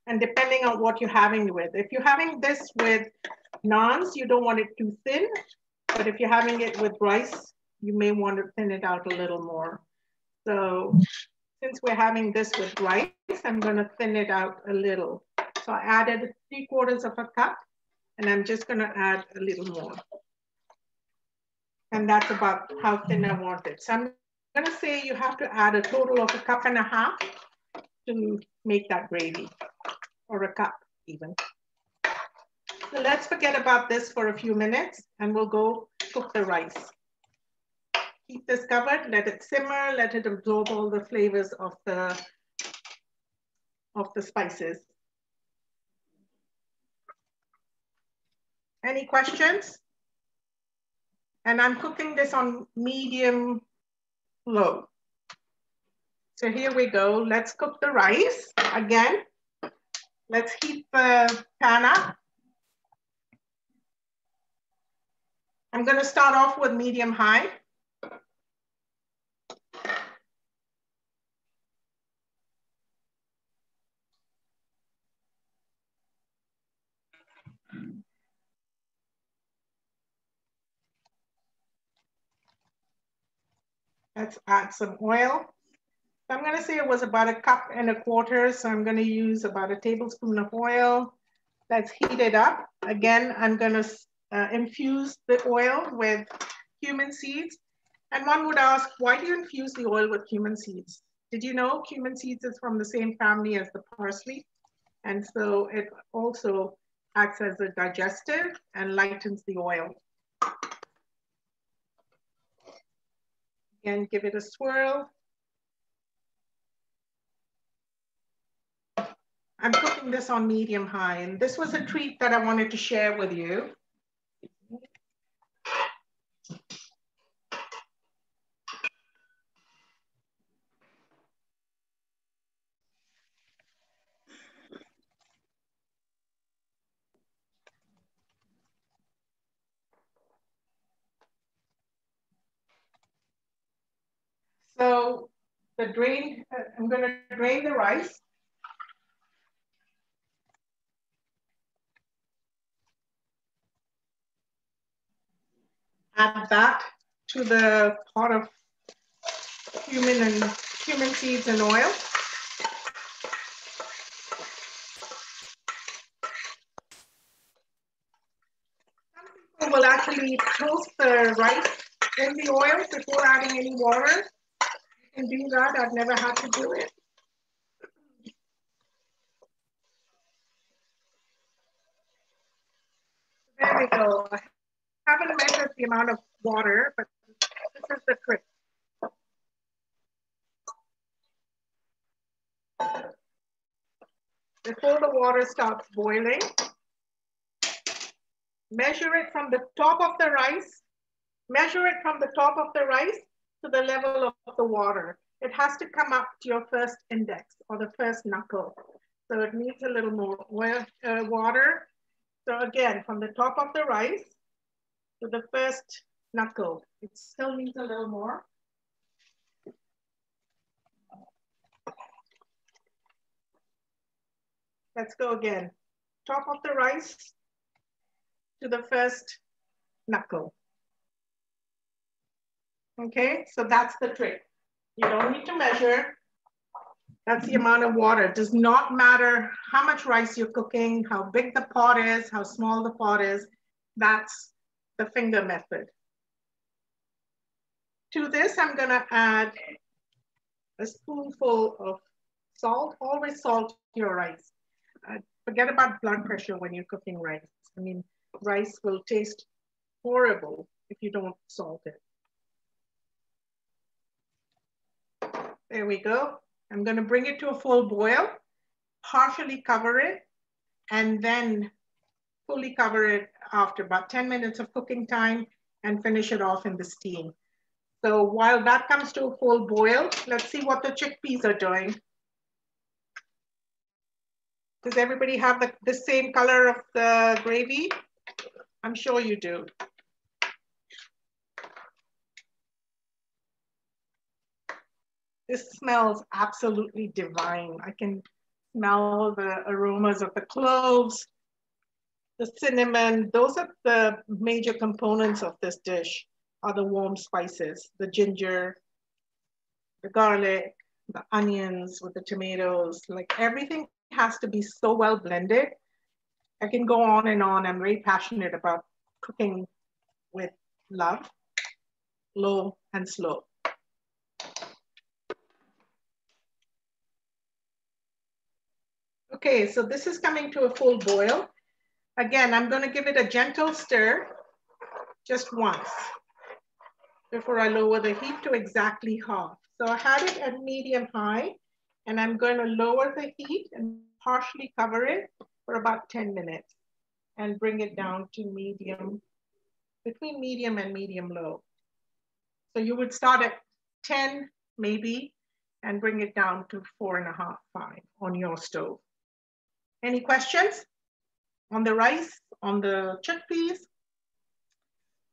And depending on what you're having with. If you're having this with naans, you don't want it too thin. But if you're having it with rice, you may want to thin it out a little more. So since we're having this with rice, I'm gonna thin it out a little. So I added 3/4 of a cup, and I'm just gonna add a little more. And that's about how thin I want it. So I'm gonna say you have to add a total of 1.5 cups to make that gravy, or a cup even. So let's forget about this for a few minutes and we'll go cook the rice. Keep this covered, let it simmer, let it absorb all the flavors of the spices. Any questions? And I'm cooking this on medium low. So here we go. Let's cook the rice again. Let's heat the pan up. I'm going to start off with medium high. Let's add some oil. I'm going to say it was about 1.25 cups. So I'm going to use about 1 tablespoon of oil. Let's heat it up. Again, I'm going to infuse the oil with cumin seeds. And one would ask, why do you infuse the oil with cumin seeds? Did you know cumin seeds is from the same family as the parsley? And so it also acts as a digestive and lightens the oil. Again, give it a swirl. I'm cooking this on medium high, and this was a treat that I wanted to share with you. So I'm going to drain the rice. Add that to the pot of cumin seeds and oil. Some people will actually toast the rice in the oil before adding any water. You can do that. I've never had to do it. There we go. I haven't measured the amount of water, but this is the trick. Before the water starts boiling, measure it from the top of the rice. Measure it from the top of the rice to the level of the water. It has to come up to your first index or the first knuckle. So it needs a little more water. So again, from the top of the rice to the first knuckle. It still needs a little more. Let's go again. Top of the rice to the first knuckle. Okay, so that's the trick. You don't need to measure. That's the amount of water. It does not matter how much rice you're cooking, how big the pot is, how small the pot is. That's the finger method. To this, I'm gonna add a spoonful of salt. Always salt your rice. Forget about blood pressure when you're cooking rice. I mean, rice will taste horrible if you don't salt it. There we go. I'm going to bring it to a full boil, partially cover it, and then fully cover it after about 10 minutes of cooking time and finish it off in the steam. So while that comes to a full boil, let's see what the chickpeas are doing. Does everybody have the same color of the gravy? I'm sure you do. This smells absolutely divine. I can smell the aromas of the cloves, the cinnamon. Those are the major components of this dish, are the warm spices, the ginger, the garlic, the onions with the tomatoes. Like everything has to be so well blended. I can go on and on. I'm very passionate about cooking with love, low and slow. Okay, so this is coming to a full boil. Again, I'm going to give it a gentle stir just once before I lower the heat to exactly half. So I had it at medium high, and I'm going to lower the heat and partially cover it for about 10 minutes and bring it down to medium, between medium and medium low. So you would start at 10 maybe and bring it down to 4.5, 5 on your stove. Any questions on the rice, on the chickpeas?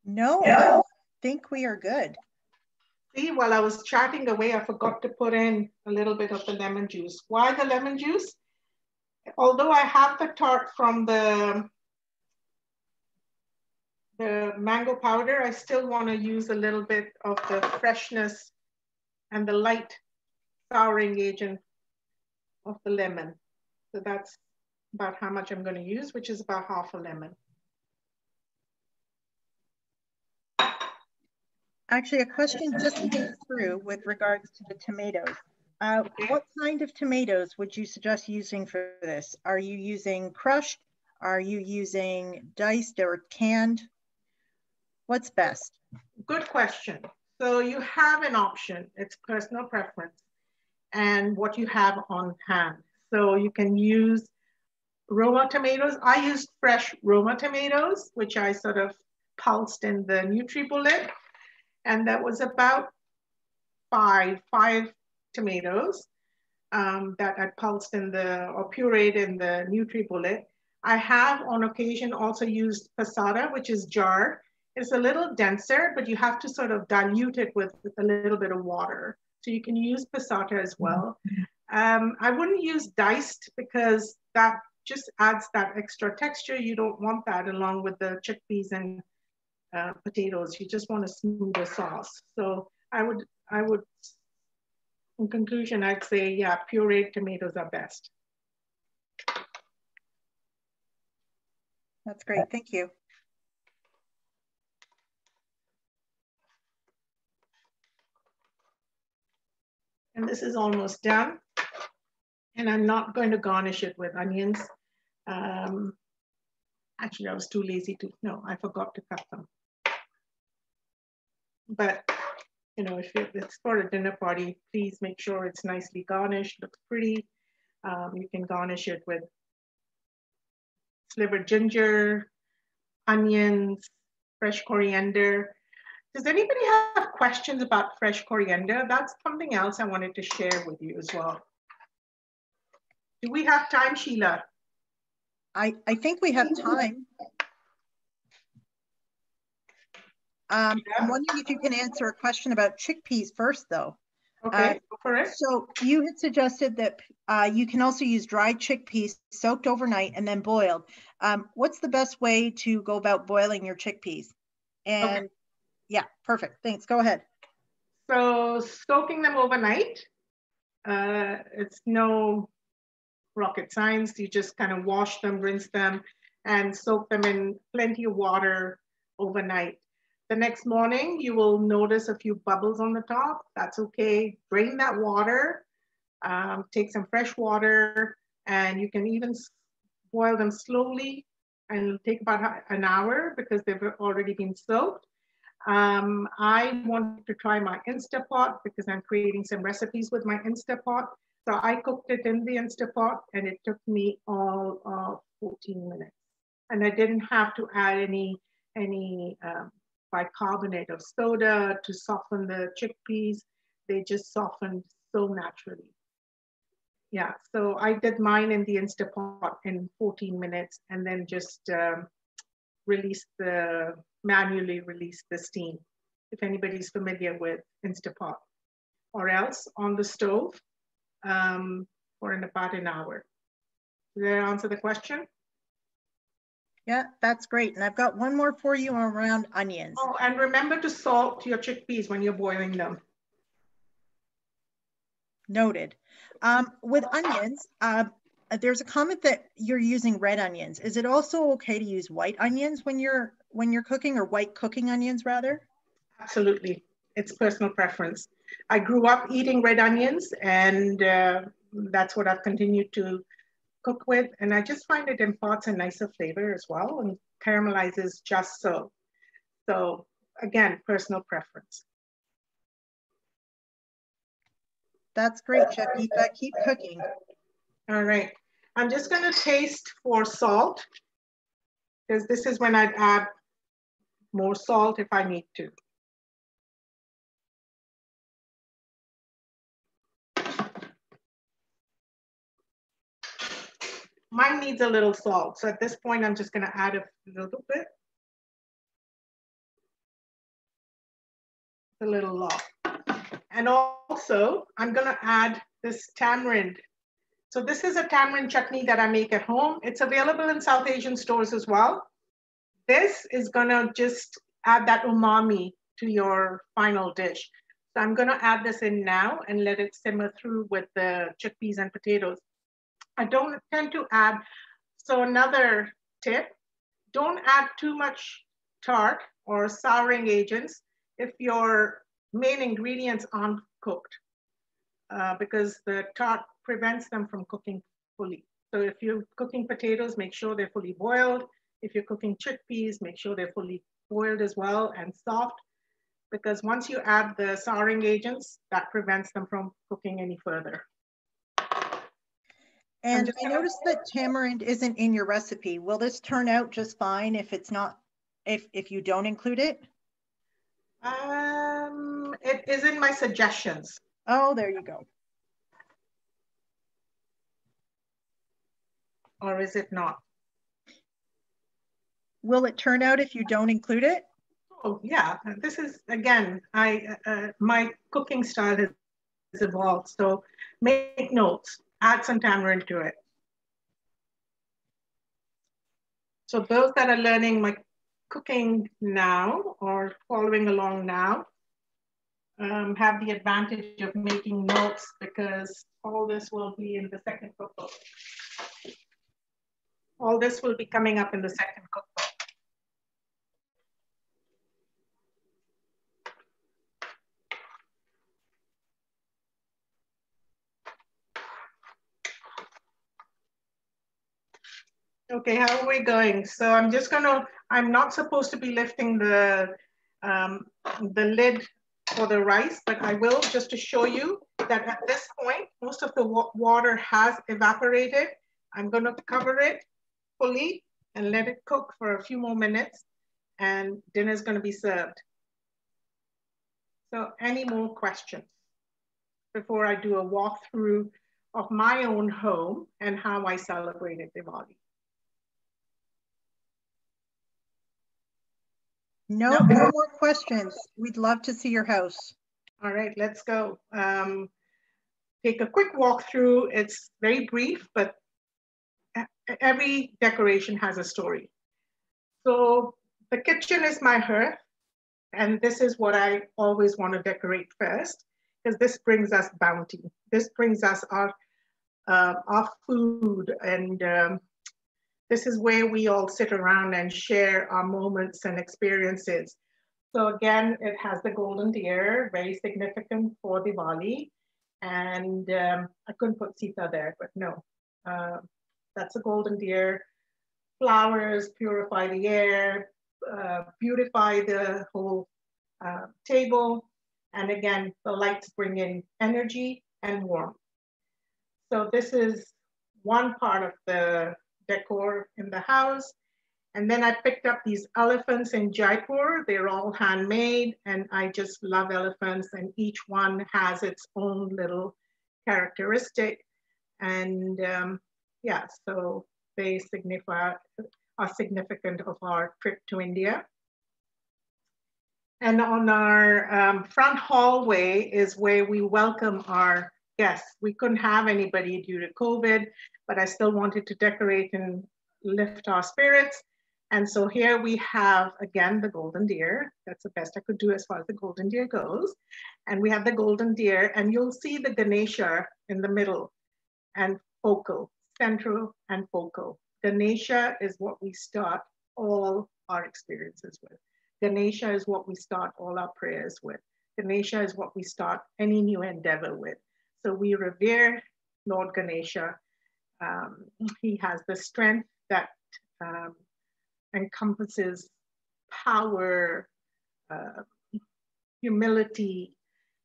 No, I think we are good. See, while I was chatting away, I forgot to put in a little bit of the lemon juice. Why the lemon juice? Although I have the tart from the mango powder, I still want to use a little bit of the freshness and the light souring agent of the lemon. So that's about how much I'm going to use, which is about half a lemon. Actually, a question just came through with regards to the tomatoes. What kind of tomatoes would you suggest using for this? Are you using crushed? Are you using diced or canned? What's best? Good question. So you have an option. It's personal preference and what you have on hand. So you can use Roma tomatoes. I used fresh Roma tomatoes, which I sort of pulsed in the NutriBullet. And that was about five tomatoes that I pulsed in or pureed in the NutriBullet. I have on occasion also used passata, which is jarred. It's a little denser, but you have to sort of dilute it with a little bit of water. So you can use passata as well. I wouldn't use diced because that just adds that extra texture. You don't want that along with the chickpeas and potatoes. You just want a smoother sauce. So I would, in conclusion, I'd say, yeah, pureed tomatoes are best. That's great, thank you. And this is almost done. And I'm not going to garnish it with onions. Actually, I was too lazy to, no, I forgot to cut them. But, you know, if it's for a dinner party, please make sure it's nicely garnished, looks pretty. You can garnish it with slivered ginger, onions, fresh coriander. Does anybody have questions about fresh coriander? That's something else I wanted to share with you as well. Do we have time, Sheila? I think we have time. I'm wondering if you can answer a question about chickpeas first, though. Okay, go for it. So you had suggested that you can also use dried chickpeas soaked overnight and then boiled. What's the best way to go about boiling your chickpeas? And okay. Yeah, perfect. Thanks. Go ahead. So soaking them overnight, it's no rocket science. You just kind of wash them, rinse them, and soak them in plenty of water overnight. The next morning, you will notice a few bubbles on the top. That's okay. Drain that water, take some fresh water, and you can even boil them slowly and it'll take about an hour because they've already been soaked. I wanted to try my Instapot because I'm creating some recipes with my Instapot. So I cooked it in the Instapot and it took me all of 14 minutes. And I didn't have to add any bicarbonate of soda to soften the chickpeas. They just softened so naturally. Yeah, so I did mine in the Instapot in 14 minutes and then just manually release the steam, if anybody's familiar with Instapot, or else on the stove for about an hour. Did that answer the question? Yeah, that's great. And I've got one more for you around onions. Oh, and remember to salt your chickpeas when you're boiling them. Noted. With onions, there's a comment that you're using red onions. Is it also okay to use white onions when you're cooking, or white cooking onions rather? Absolutely. It's personal preference. I grew up eating red onions, and that's what I've continued to cook with. And I just find it imparts a nicer flavor as well and caramelizes just so. So again, personal preference. That's great, Chef Geeta. Keep cooking. All right. I'm just going to taste for salt, because this is when I'd add more salt if I need to. Mine needs a little salt. So at this point, I'm just going to add a little bit. A little lot. And also, I'm going to add this tamarind. So this is a tamarind chutney that I make at home. It's available in South Asian stores as well. This is going to just add that umami to your final dish. So I'm going to add this in now and let it simmer through with the chickpeas and potatoes. I don't tend to add, so another tip, don't add too much tart or souring agents if your main ingredients aren't cooked, because the tart prevents them from cooking fully. So if you're cooking potatoes, make sure they're fully boiled. If you're cooking chickpeas, make sure they're fully boiled as well and soft, because once you add the souring agents, that prevents them from cooking any further. And I noticed that tamarind isn't in your recipe. Will this turn out just fine if it's not, if you don't include it? It is in my suggestions. Oh, there you go. Or is it not? Will it turn out if you don't include it? Oh yeah, this is, again, my cooking style has evolved. So make notes, add some tamarind to it. So those that are learning my cooking now or following along now have the advantage of making notes, because all this will be in the second cookbook. All this will be coming up in the second cookbook. Okay, how are we going? So I'm not supposed to be lifting the lid for the rice, but I will, just to show you that at this point, most of the water has evaporated. I'm gonna cover it fully and let it cook for a few more minutes, and dinner's gonna be served. So any more questions before I do a walkthrough of my own home and how I celebrated Diwali? No more questions. We'd love to see your house. All right, let's go. Take a quick walkthrough. It's very brief, but every decoration has a story. So the kitchen is my hearth, and this is what I always want to decorate first, because this brings us bounty. This brings us our food, and this is where we all sit around and share our moments and experiences. So again, it has the golden deer, very significant for Diwali. And I couldn't put Sita there, but no, that's a golden deer. flowers purify the air, beautify the whole table. And again, the lights bring in energy and warmth. So this is one part of the decor in the house. And then I picked up these elephants in Jaipur. They're all handmade, and I just love elephants, and each one has its own little characteristic. And yeah, so they are significant of our trip to India. And on our front hallway is where we welcome our guests. We couldn't have anybody due to COVID, but I still wanted to decorate and lift our spirits. And so here we have, again, the golden deer. That's the best I could do as far as the golden deer goes. And we have the golden deer, and you'll see the Ganesha in the middle, and focal, central and focal. Ganesha is what we start all our experiences with. Ganesha is what we start all our prayers with. Ganesha is what we start any new endeavor with. So we revere Lord Ganesha. He has the strength that encompasses power, humility,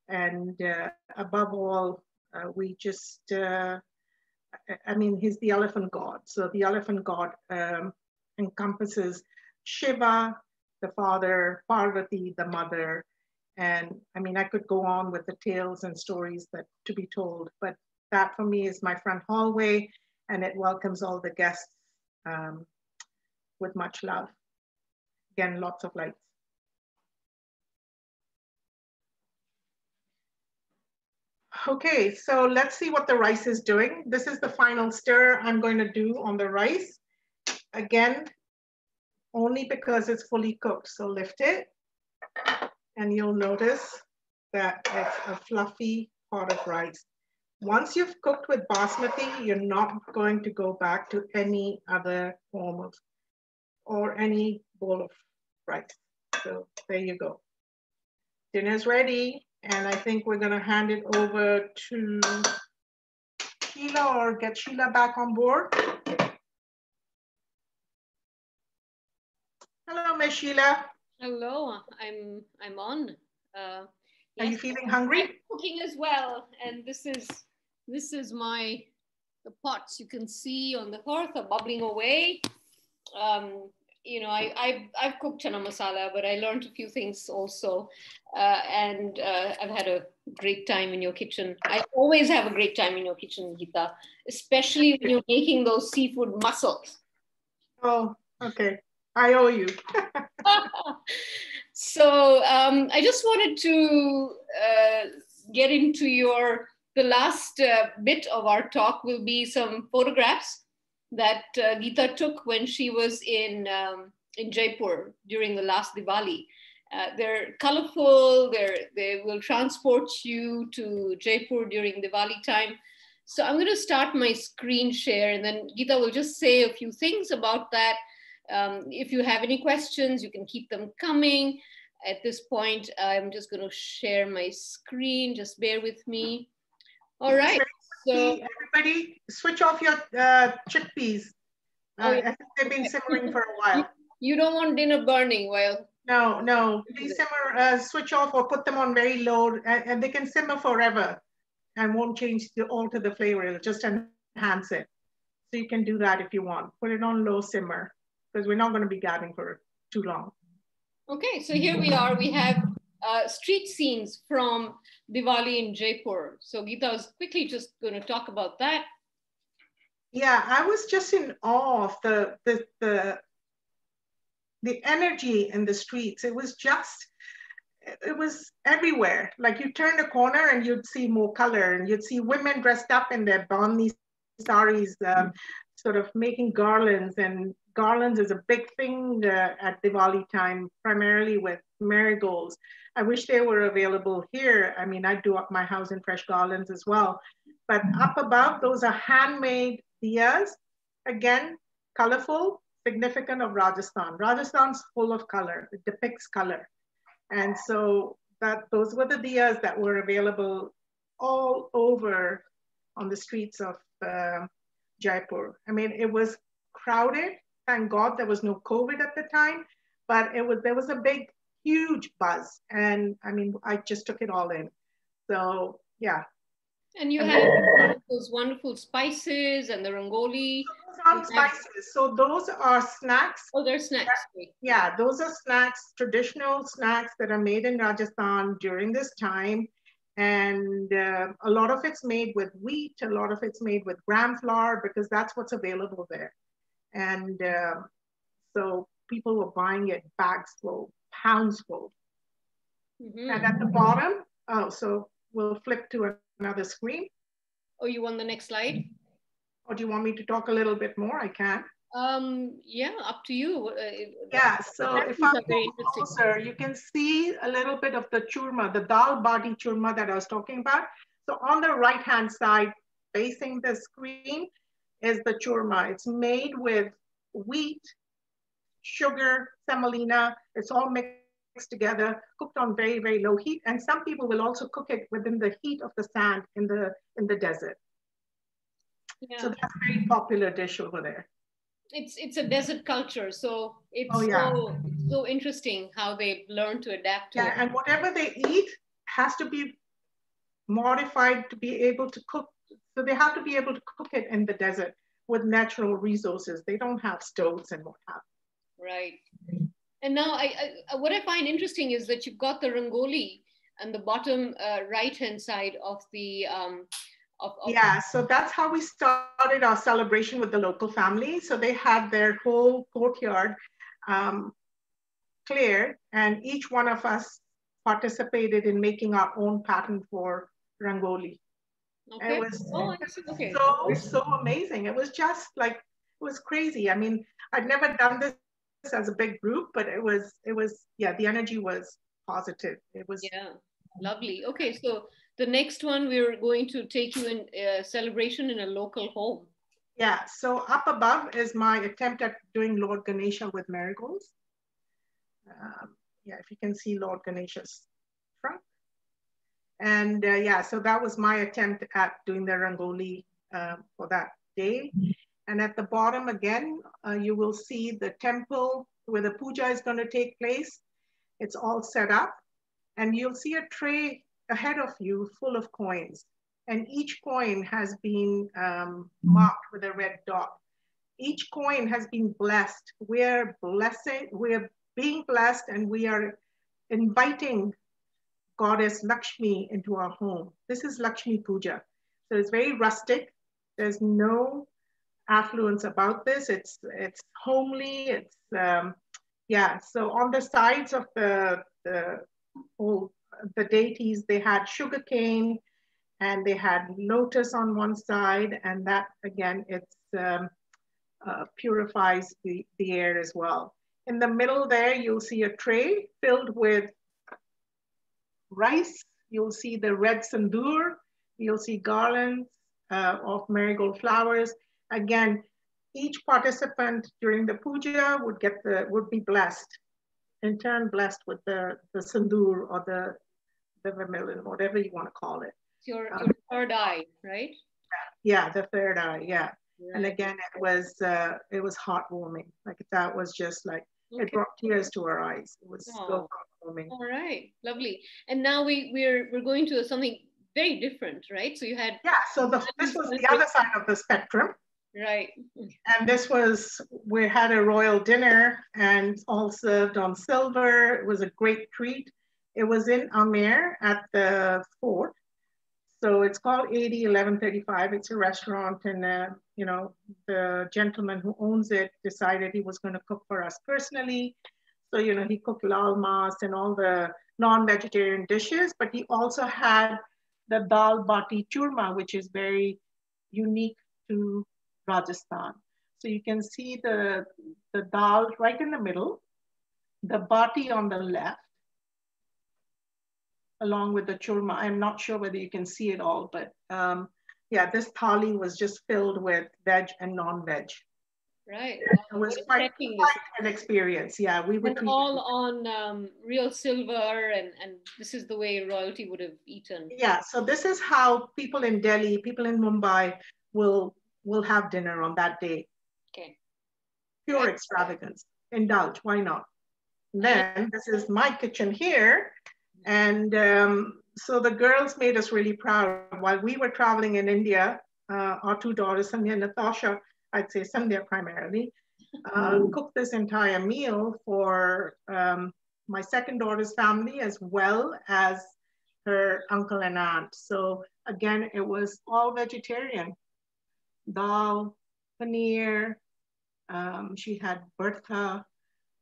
and above all, we just, I mean, he's the elephant god. So the elephant god encompasses Shiva, the father, Parvati, the mother. And I mean, I could go on with the tales and stories that to be told, but that for me is my front hallway, and it welcomes all the guests with much love. Again, lots of lights. Okay, so let's see what the rice is doing. This is the final stir I'm going to do on the rice. Again, only because it's fully cooked. So lift it, and you'll notice that it's a fluffy pot of rice. Once you've cooked with basmati, you're not going to go back to any other form of, or any bowl of rice. So there you go. Dinner's ready, and I think we're gonna hand it over to Sheila, or get Sheila back on board. Hello, Miss Sheila. Hello, I'm on. Are you feeling hungry? I'm cooking as well, and this is the pots you can see on the hearth are bubbling away. You know, I've cooked Channa Masala, but I learned a few things also, and I've had a great time in your kitchen. I always have a great time in your kitchen, Geeta, especially when you're making those seafood mussels. Oh, okay. I owe you. So I just wanted to get into the last bit of our talk will be some photographs that Geeta took when she was in Jaipur during the last Diwali. They're colorful, they will transport you to Jaipur during Diwali time. So I'm going to start my screen share, and then Geeta will just say a few things about that. If you have any questions, you can keep them coming. At this point, I'm just going to share my screen. Just bear with me. All right. So everybody, switch off your chickpeas. I think they've been simmering for a while. You don't want dinner burning while. No. Please simmer, switch off or put them on very low, and they can simmer forever and won't alter the flavor. It'll just enhance it. So you can do that if you want. Put it on low simmer, because we're not going to be gabbing for too long. Okay, so here we are. We have street scenes from Diwali in Jaipur. So Geeta was quickly just going to talk about that. Yeah, I was just in awe of the energy in the streets. It was everywhere. Like you turn a corner and you'd see more color, and you'd see women dressed up in their bandi saris, sort of making garlands. And garlands is a big thing at Diwali time, primarily with marigolds. I wish they were available here. I mean, I do up my house in fresh garlands as well. But up above, those are handmade diyas. Again, colorful, significant of Rajasthan. Rajasthan's full of color. It depicts color. And so those were the diyas that were available all over on the streets of Jaipur. I mean, it was crowded Thank God there was no COVID at the time, but there was a big, huge buzz. And I mean, I just took it all in. So yeah. And you And had then, those wonderful spices and the rangoli. those aren't spices. So those are snacks. Oh, they're snacks. Yeah, those are snacks, traditional snacks that are made in Rajasthan during this time. And a lot of it's made with wheat, a lot of it's made with gram flour because that's what's available there. And so people were buying it bags full, pounds full. Mm-hmm. And at the bottom, oh, so we'll flip to another screen. Oh, you want the next slide? Or do you want me to talk a little bit more? I can. Yeah, up to you. Yeah, so if I go closer, you can see a little bit of the churma, the dal bati churma that I was talking about. So on the right-hand side, facing the screen, is the churma. It's made with wheat, sugar, semolina. It's all mixed together, cooked on very, very low heat. And some people will also cook it within the heat of the sand in the desert. Yeah. So that's a very popular dish over there. It's a desert culture, so it's so interesting how they learn to adapt to it. And whatever they eat has to be modified to be able to cook. So they have to be able to cook it in the desert with natural resources. They don't have stoves and what have you. Right. And now what I find interesting is that you've got the rangoli on the bottom right-hand side of the yeah, so that's how we started our celebration with the local family. So they had their whole courtyard cleared, and each one of us participated in making our own pattern for rangoli. Okay. It was so amazing. It was just like, it was crazy. I mean, I'd never done this as a big group, but it was yeah, the energy was positive. It was lovely. Okay, so the next one, we're going to take you in a celebration in a local home. Yeah, so up above is my attempt at doing Lord Ganesha with marigolds. Yeah, if you can see Lord Ganesha's trunk. And yeah, so that was my attempt at doing the rangoli for that day. And at the bottom again, you will see the temple where the puja is going to take place. It's all set up. And you'll see a tray ahead of you full of coins. And each coin has been marked with a red dot. Each coin has been blessed. We're being blessed, and we are inviting Goddess Lakshmi into our home. This is Lakshmi Puja. So it's very rustic. There's no affluence about this. It's homely. It's yeah. So on the sides of the deities, they had sugarcane and they had lotus on one side, and that again, it's purifies the air as well. In the middle there, you'll see a tray filled with rice. You'll see the red sandur. You'll see garlands of marigold flowers. Again, each participant during the puja would be blessed, in turn blessed with the sandur or the vermilion, whatever you want to call it. Your third eye, right? Yeah, the third eye, yeah. Right. And again, it was heartwarming. Like that was just like, it brought tears to our eyes. It was so heartwarming. All right, lovely. And now we're going to something very different, right? So you had so this was the other side of the spectrum. Right. And we had a royal dinner and all served on silver. It was a great treat. It was in Amer at the fort. So it's called AD 1135. It's a restaurant, and you know, the gentleman who owns it decided he was going to cook for us personally. So, you know, he cooked lal mas and all the non-vegetarian dishes, but he also had the dal bati churma, which is very unique to Rajasthan. So you can see the dal right in the middle, the bati on the left, along with the churma. I'm not sure whether you can see it all, but yeah, this thali was just filled with veg and non-veg. Right. It was quite an experience. Yeah, we would all on real silver, and this is the way royalty would have eaten. Yeah, so this is how people in Delhi, people in Mumbai will have dinner on that day. Okay. pure extravagance. Indulge, why not? And then this is my kitchen here. And so the girls made us really proud. While we were traveling in India, our two daughters, Sandhya and Natasha, I'd say Sandhya primarily, cooked this entire meal for my second daughter's family as well as her uncle and aunt. So again, it was all vegetarian. Dal, paneer, she had Bertha.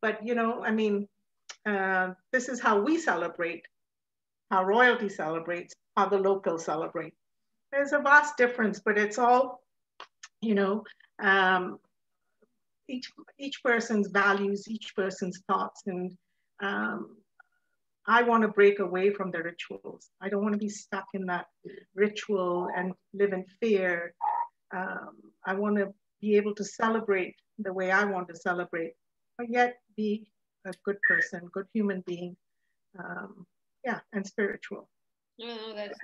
But, you know, I mean, this is how we celebrate, how royalty celebrates, how the locals celebrate. There's a vast difference, but it's all, you know, each person's values, each person's thoughts. And I want to break away from the rituals. I don't want to be stuck in that ritual and live in fear. I want to be able to celebrate the way I want to celebrate, but yet be a good person, good human being, yeah, and spiritual. Oh, that's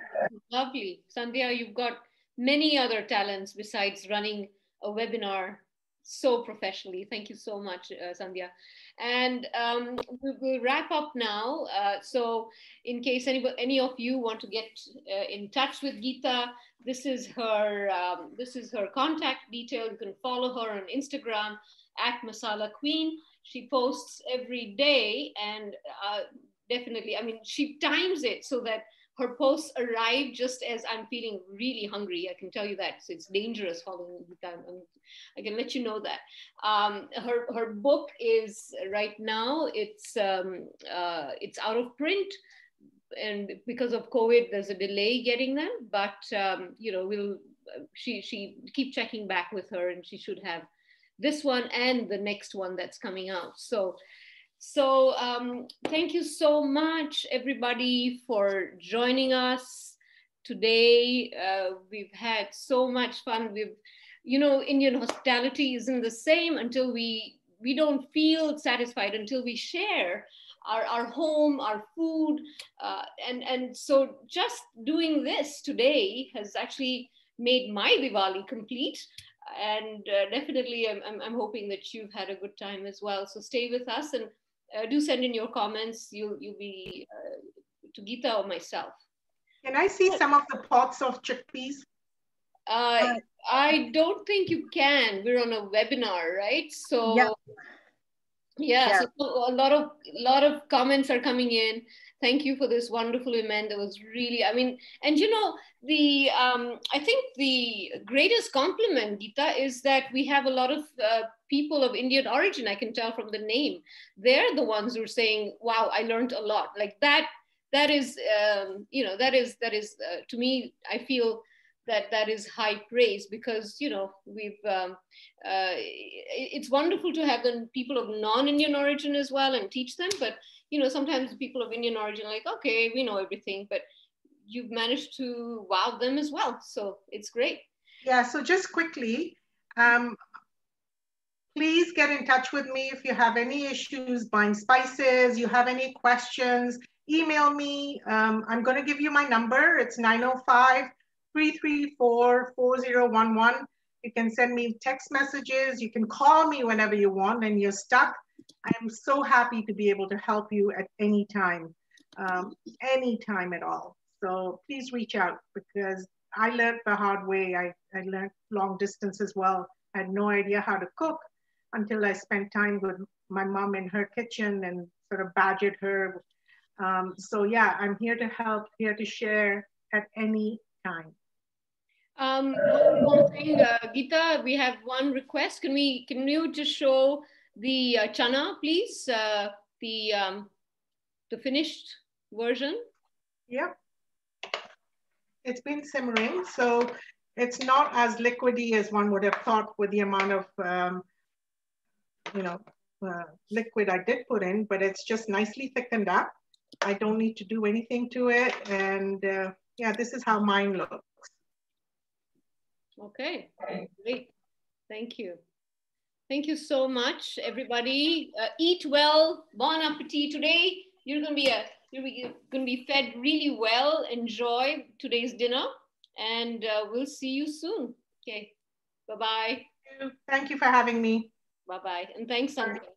lovely. Sandhya, you've got many other talents besides running a webinar so professionally. Thank you so much, Sandhya. And we'll wrap up now. So in case any of you want to get in touch with Geeta, this is her contact detail. You can follow her on Instagram at masalaqueen. She posts every day, and definitely, I mean, she times it so that her posts arrive just as I'm feeling really hungry. I can tell you that. So it's dangerous following the time. I can let you know that. Her book is right now, it's out of print. And because of COVID, there's a delay getting them. But, you know, she keep checking back with her, and she should have this one and the next one that's coming out. So thank you so much, everybody, for joining us today. We've had so much fun. You know, Indian hospitality isn't the same until we don't feel satisfied until we share our home, our food. And so just doing this today has actually made my Diwali complete. And definitely, I'm hoping that you've had a good time as well. So stay with us, and do send in your comments. You'll be to Geeta or myself. Can I see some of the pots of chickpeas? I don't think you can. We're on a webinar, right? So yeah. So a lot of comments are coming in. Thank you for this wonderful event. It was really, I mean, and you know, I think the greatest compliment, Geeta, is that we have a lot of people of Indian origin. I can tell from the name. They're the ones who are saying, wow, I learned a lot. Like that is, you know, that is to me, I feel that is high praise, because, you know, it's wonderful to have the people of non-Indian origin as well and teach them. But, you know, sometimes the people of Indian origin are like, okay, we know everything, but you've managed to wow them as well. So it's great. Yeah, so just quickly, please get in touch with me if you have any issues buying spices, you have any questions, email me. I'm going to give you my number. It's 905-334-4011. You can send me text messages. You can call me whenever you want and you're stuck. I am so happy to be able to help you at any time at all. So please reach out, because I learned the hard way. I learned long distance as well. I had no idea how to cook until I spent time with my mom in her kitchen and sort of badgered her. So yeah, I'm here to help, here to share at any time. One more thing, Geeta, we have one request. Can you just show the chana, please? The finished version. Yep. It's been simmering, so it's not as liquidy as one would have thought with the amount of liquid I did put in, but it's just nicely thickened up. I don't need to do anything to it. And yeah, this is how mine looks. Okay, great. Thank you. Thank you so much, everybody. Eat well. Bon appetit. Today, you're going to be fed really well. Enjoy today's dinner, and we'll see you soon. Okay, bye-bye. Thank you for having me. Bye-bye. And thanks, Sandhya.